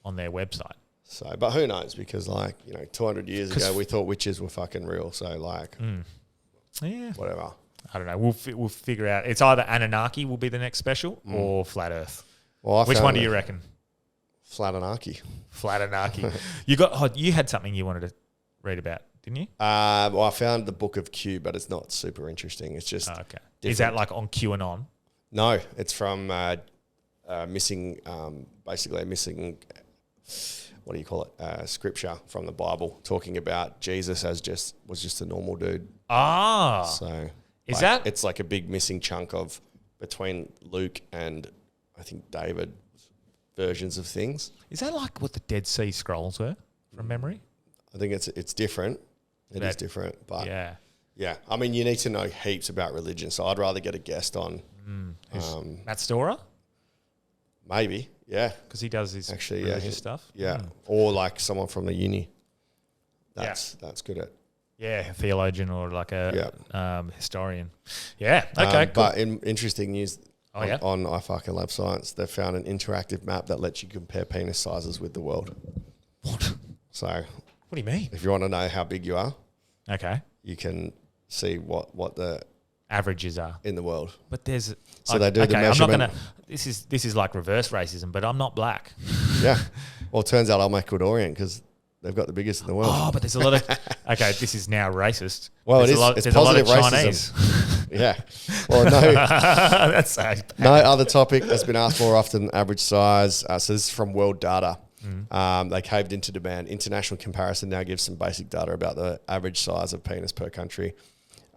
on their website.
So, but who knows? Because 200 years ago, we thought witches were fucking real. So whatever.
I don't know. We'll figure out. It's either Anunnaki will be the next special or flat Earth.
Well,
which one do you reckon?
Flat Anarchy.
Flat Anarchy. You had something you wanted to read about, didn't you?
Well, I found the Book of Q, but it's not super interesting. It's just
okay. Is that on QAnon?
No, it's from missing. Basically, missing. What do you call it? Scripture from the Bible talking about Jesus was just a normal dude.
Ah,
so it's a big missing chunk of between Luke and I think David versions of things.
Is that what the Dead Sea Scrolls were from memory?
I think it's different. It is different, but yeah. I mean, you need to know heaps about religion, so I'd rather get a guest on.
Matt Storer?
Maybe, yeah,
because he does his religious stuff.
Yeah, or someone from the uni. That's good at.
Yeah, a theologian or a historian. Yeah, okay, cool.
But in interesting news. On I Fucking Love Science, they found an interactive map that lets you compare penis sizes with the world.
What?
So,
what do you mean?
If you want to know how big you are,
you
can see what the
averages are
in the world.
But there's
they do the measurement.
I'm not gonna. This is like reverse racism, but I'm not black.
Yeah. Well, it turns out I'm Ecuadorian because they've got the biggest in the world.
Oh, but there's a lot of. Okay, this is now racist.
Well,
there's
it's positive
a lot of
racism.
Chinese.
Yeah. Well, no.
That's
no other topic that's been asked more often. Average size. So this is from World Data. They caved into demand. International comparison now gives some basic data about the average size of penis per country.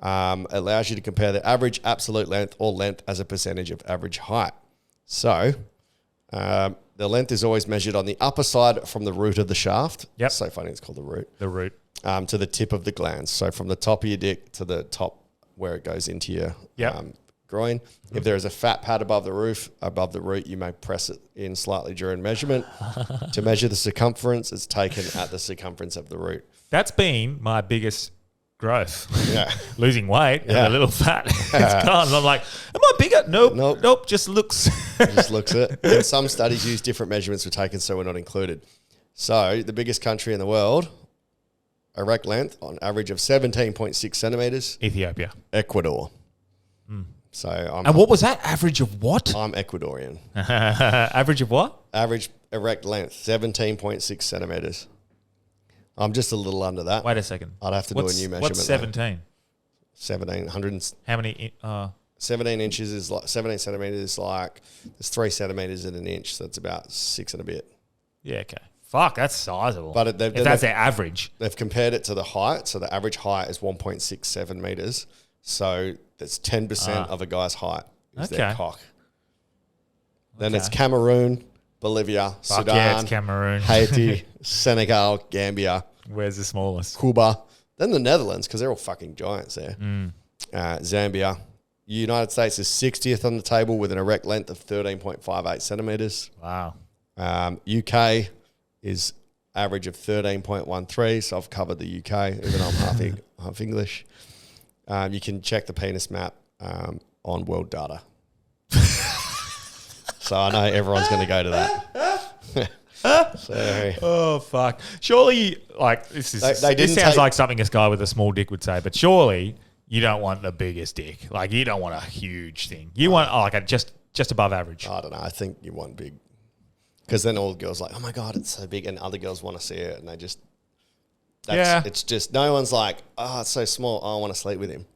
Allows you to compare the average absolute length or length as a percentage of average height. So the length is always measured on the upper side from the root of the shaft.
Yep.
So funny it's called the root.
The root.
To the tip of the glans. So from the top of your dick to the top where it goes into your groin. If there is a fat pad above the root, you may press it in slightly during measurement. To measure the circumference, it's taken at the circumference of the root.
That's been my biggest growth.
Yeah.
Losing weight and a little fat. It's gone. And I'm like, am I bigger? Nope. Just looks.
Just looks it. And some studies use different measurements were taken, so we're not included. So the biggest country in the world, erect length on average of 17.6 centimeters.
Ethiopia.
Ecuador. So
and what was that? Average of what?
I'm Ecuadorian.
Average of what?
Average erect length, 17.6 centimeters. I'm just a little under that.
Wait a second.
I'd have to do a new measurement.
What's 17?
1700.
How many?
17 inches is 17 centimeters is there's 3 centimeters in an inch, so it's about 6 and a bit.
Yeah, okay. Fuck, that's sizable.
But
if that's their average.
They've compared it to the height. So the average height is 1.67 meters. So that's 10% of a guy's height is their cock. Then it's Cameroon, Bolivia, Sudan,
it's Cameroon.
Haiti, Senegal, Gambia.
Where's the smallest?
Cuba. Then the Netherlands, because they're all fucking giants there. Zambia. United States is 60th on the table with an erect length of 13.58 centimeters.
Wow.
UK is average of 13.13, so I've covered the UK, even though I'm half English. You can check the penis map on world data. So I know everyone's going to go to that.
Oh, fuck. Surely, like, this sounds like something a guy with a small dick would say, but surely you don't want the biggest dick. Like, you don't want a huge thing. You want, just above average.
I don't know. I think you want big. Because then all the girls are like, oh my God, it's so big. And other girls want to see it. And they just, it's just, no one's like, oh, it's so small. I want to sleep with him.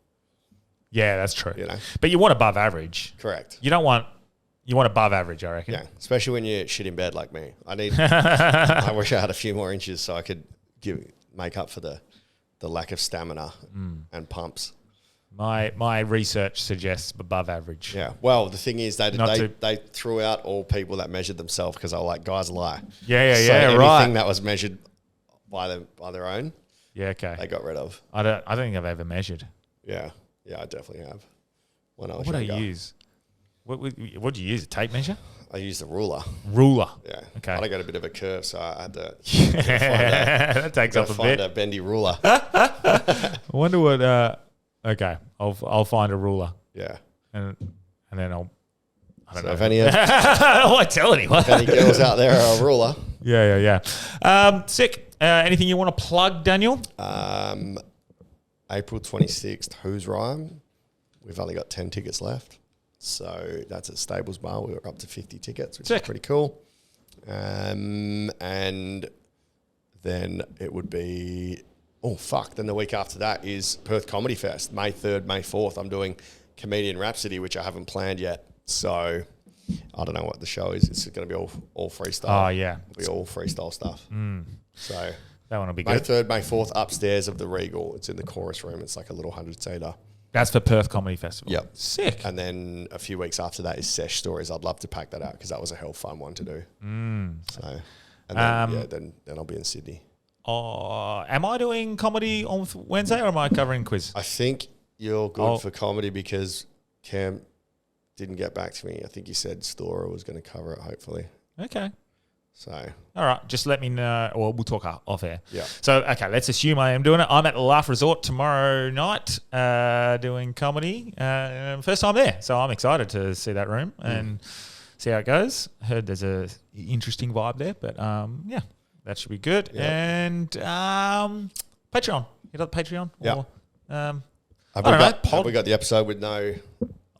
Yeah, that's true. But you want above average.
Correct.
You want above average, I reckon.
Yeah, especially when you shit in bed like me. I wish I had a few more inches so I could make up for the lack of stamina and pumps.
My research suggests above average.
Yeah. Well, the thing is, they threw out all people that measured themselves because they were like, guys lie.
Yeah,
so anything that was measured by their own.
Yeah, okay.
They got rid of.
I don't think I've ever measured.
Yeah. Yeah, I definitely have. When I was
what do
younger.
I use? What do you use? A tape measure?
I used a ruler.
Yeah. Okay.
I got a bit of a curve, so I had to
that takes up a bit.
Find a bendy ruler.
I wonder what. Okay, I'll find a ruler.
Yeah,
and then I don't know.
If any,
I won't tell anyone.
If any girls out there are a ruler.
Yeah. Sick. Anything you want to plug, Daniel?
April 26th, Who's Rhyme. We've only got 10 tickets left. So that's at Stables Bar. We were up to 50 tickets, which is pretty cool. And then it would be, then the week after that is Perth Comedy Fest, May 3rd, May 4th. I'm doing Comedian Rhapsody, which I haven't planned yet. So I don't know what the show is. It's going to be all freestyle.
Oh, yeah.
It'll be all freestyle stuff. So
that one will be
May
good.
3rd, May 4th, upstairs of the Regal. It's in the chorus room. It's like a little 100-seater.
That's for Perth Comedy Festival.
Yep.
Sick.
And then a few weeks after that is Sesh Stories. I'd love to pack that out because that was a hell fun one to do. So, and then I'll be in Sydney.
Oh, am I doing comedy on Wednesday or am I covering quiz?
I think you're good for comedy because Cam didn't get back to me. I think he said Stora was going to cover it, hopefully.
Okay.
So,
all right, just let me know, or we'll talk off air.
Yeah.
So, okay, let's assume I am doing it. I'm at the Laugh Resort tomorrow night doing comedy. First time there, so I'm excited to see that room and see how it goes. Heard there's a interesting vibe there, but yeah, that should be good. Yep. And Patreon. Hit up Patreon.
Yeah.
Have
we got the episode with no...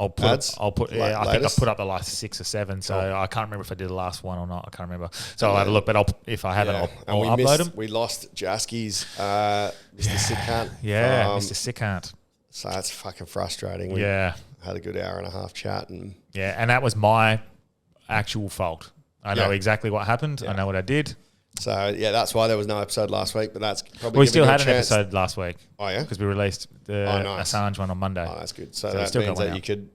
I think I put up the last 6 or 7, so I can't remember if I did the last one or not. I can't remember. So I'll have a look, but if I haven't, I'll upload them.
We lost Jaski's Mr. Sickhant.
Yeah, Mr. Sickhant.
So that's fucking frustrating. We had a good hour and a half chat. And
that was my actual fault. I know exactly what happened. I know what I did.
So, that's why there was no episode last week, but that's probably...
We still had an episode last week.
Oh, yeah?
Because we released the Assange one on Monday.
Oh, that's good. So that means that you can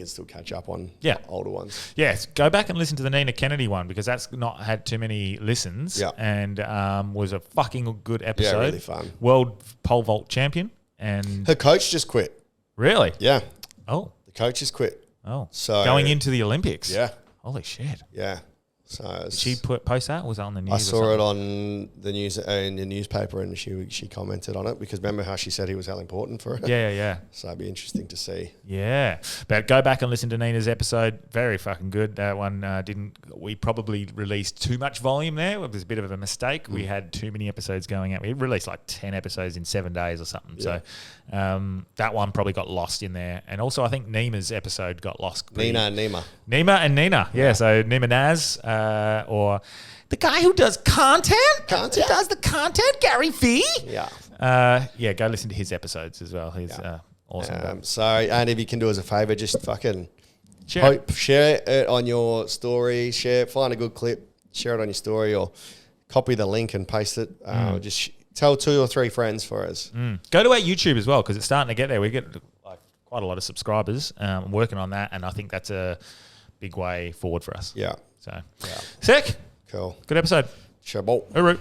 still catch up on older ones.
Yes, go back and listen to the Nina Kennedy one because that's not had too many listens and was a fucking good episode.
Yeah, really fun.
World pole vault champion. And
her coach just quit.
Really?
Yeah.
Oh.
The coach just quit.
Oh.
So
going into the Olympics?
Yeah.
Holy shit.
Yeah. So
did she post that? Was that on the news?
I saw it on the news in the newspaper, and she commented on it because remember how she said he was hell important for her.
Yeah.
So it'd be interesting to see.
Yeah, but go back and listen to Nina's episode. Very fucking good. That one we probably released too much volume there. It was a bit of a mistake. We had too many episodes going out. We released like 10 episodes in 7 days or something. Yeah. So that one probably got lost in there. And also I think Nima's episode got lost.
Nima and Nima.
Yeah. So Nima Naz. Or the guy who does content? Who does the content? Gary Vee?
Yeah.
Go listen to his episodes as well. He's awesome.
And if you can do us a favour, just fucking share it on your story. Find a good clip, share it on your story or copy the link and paste it. Just tell 2 or 3 friends for us.
Go to our YouTube as well because it's starting to get there. We get like quite a lot of subscribers. I'm working on that, and I think that's a big way forward for us.
Yeah.
So, sick.
Cool.
Good episode.
Shabot.
Hooroo.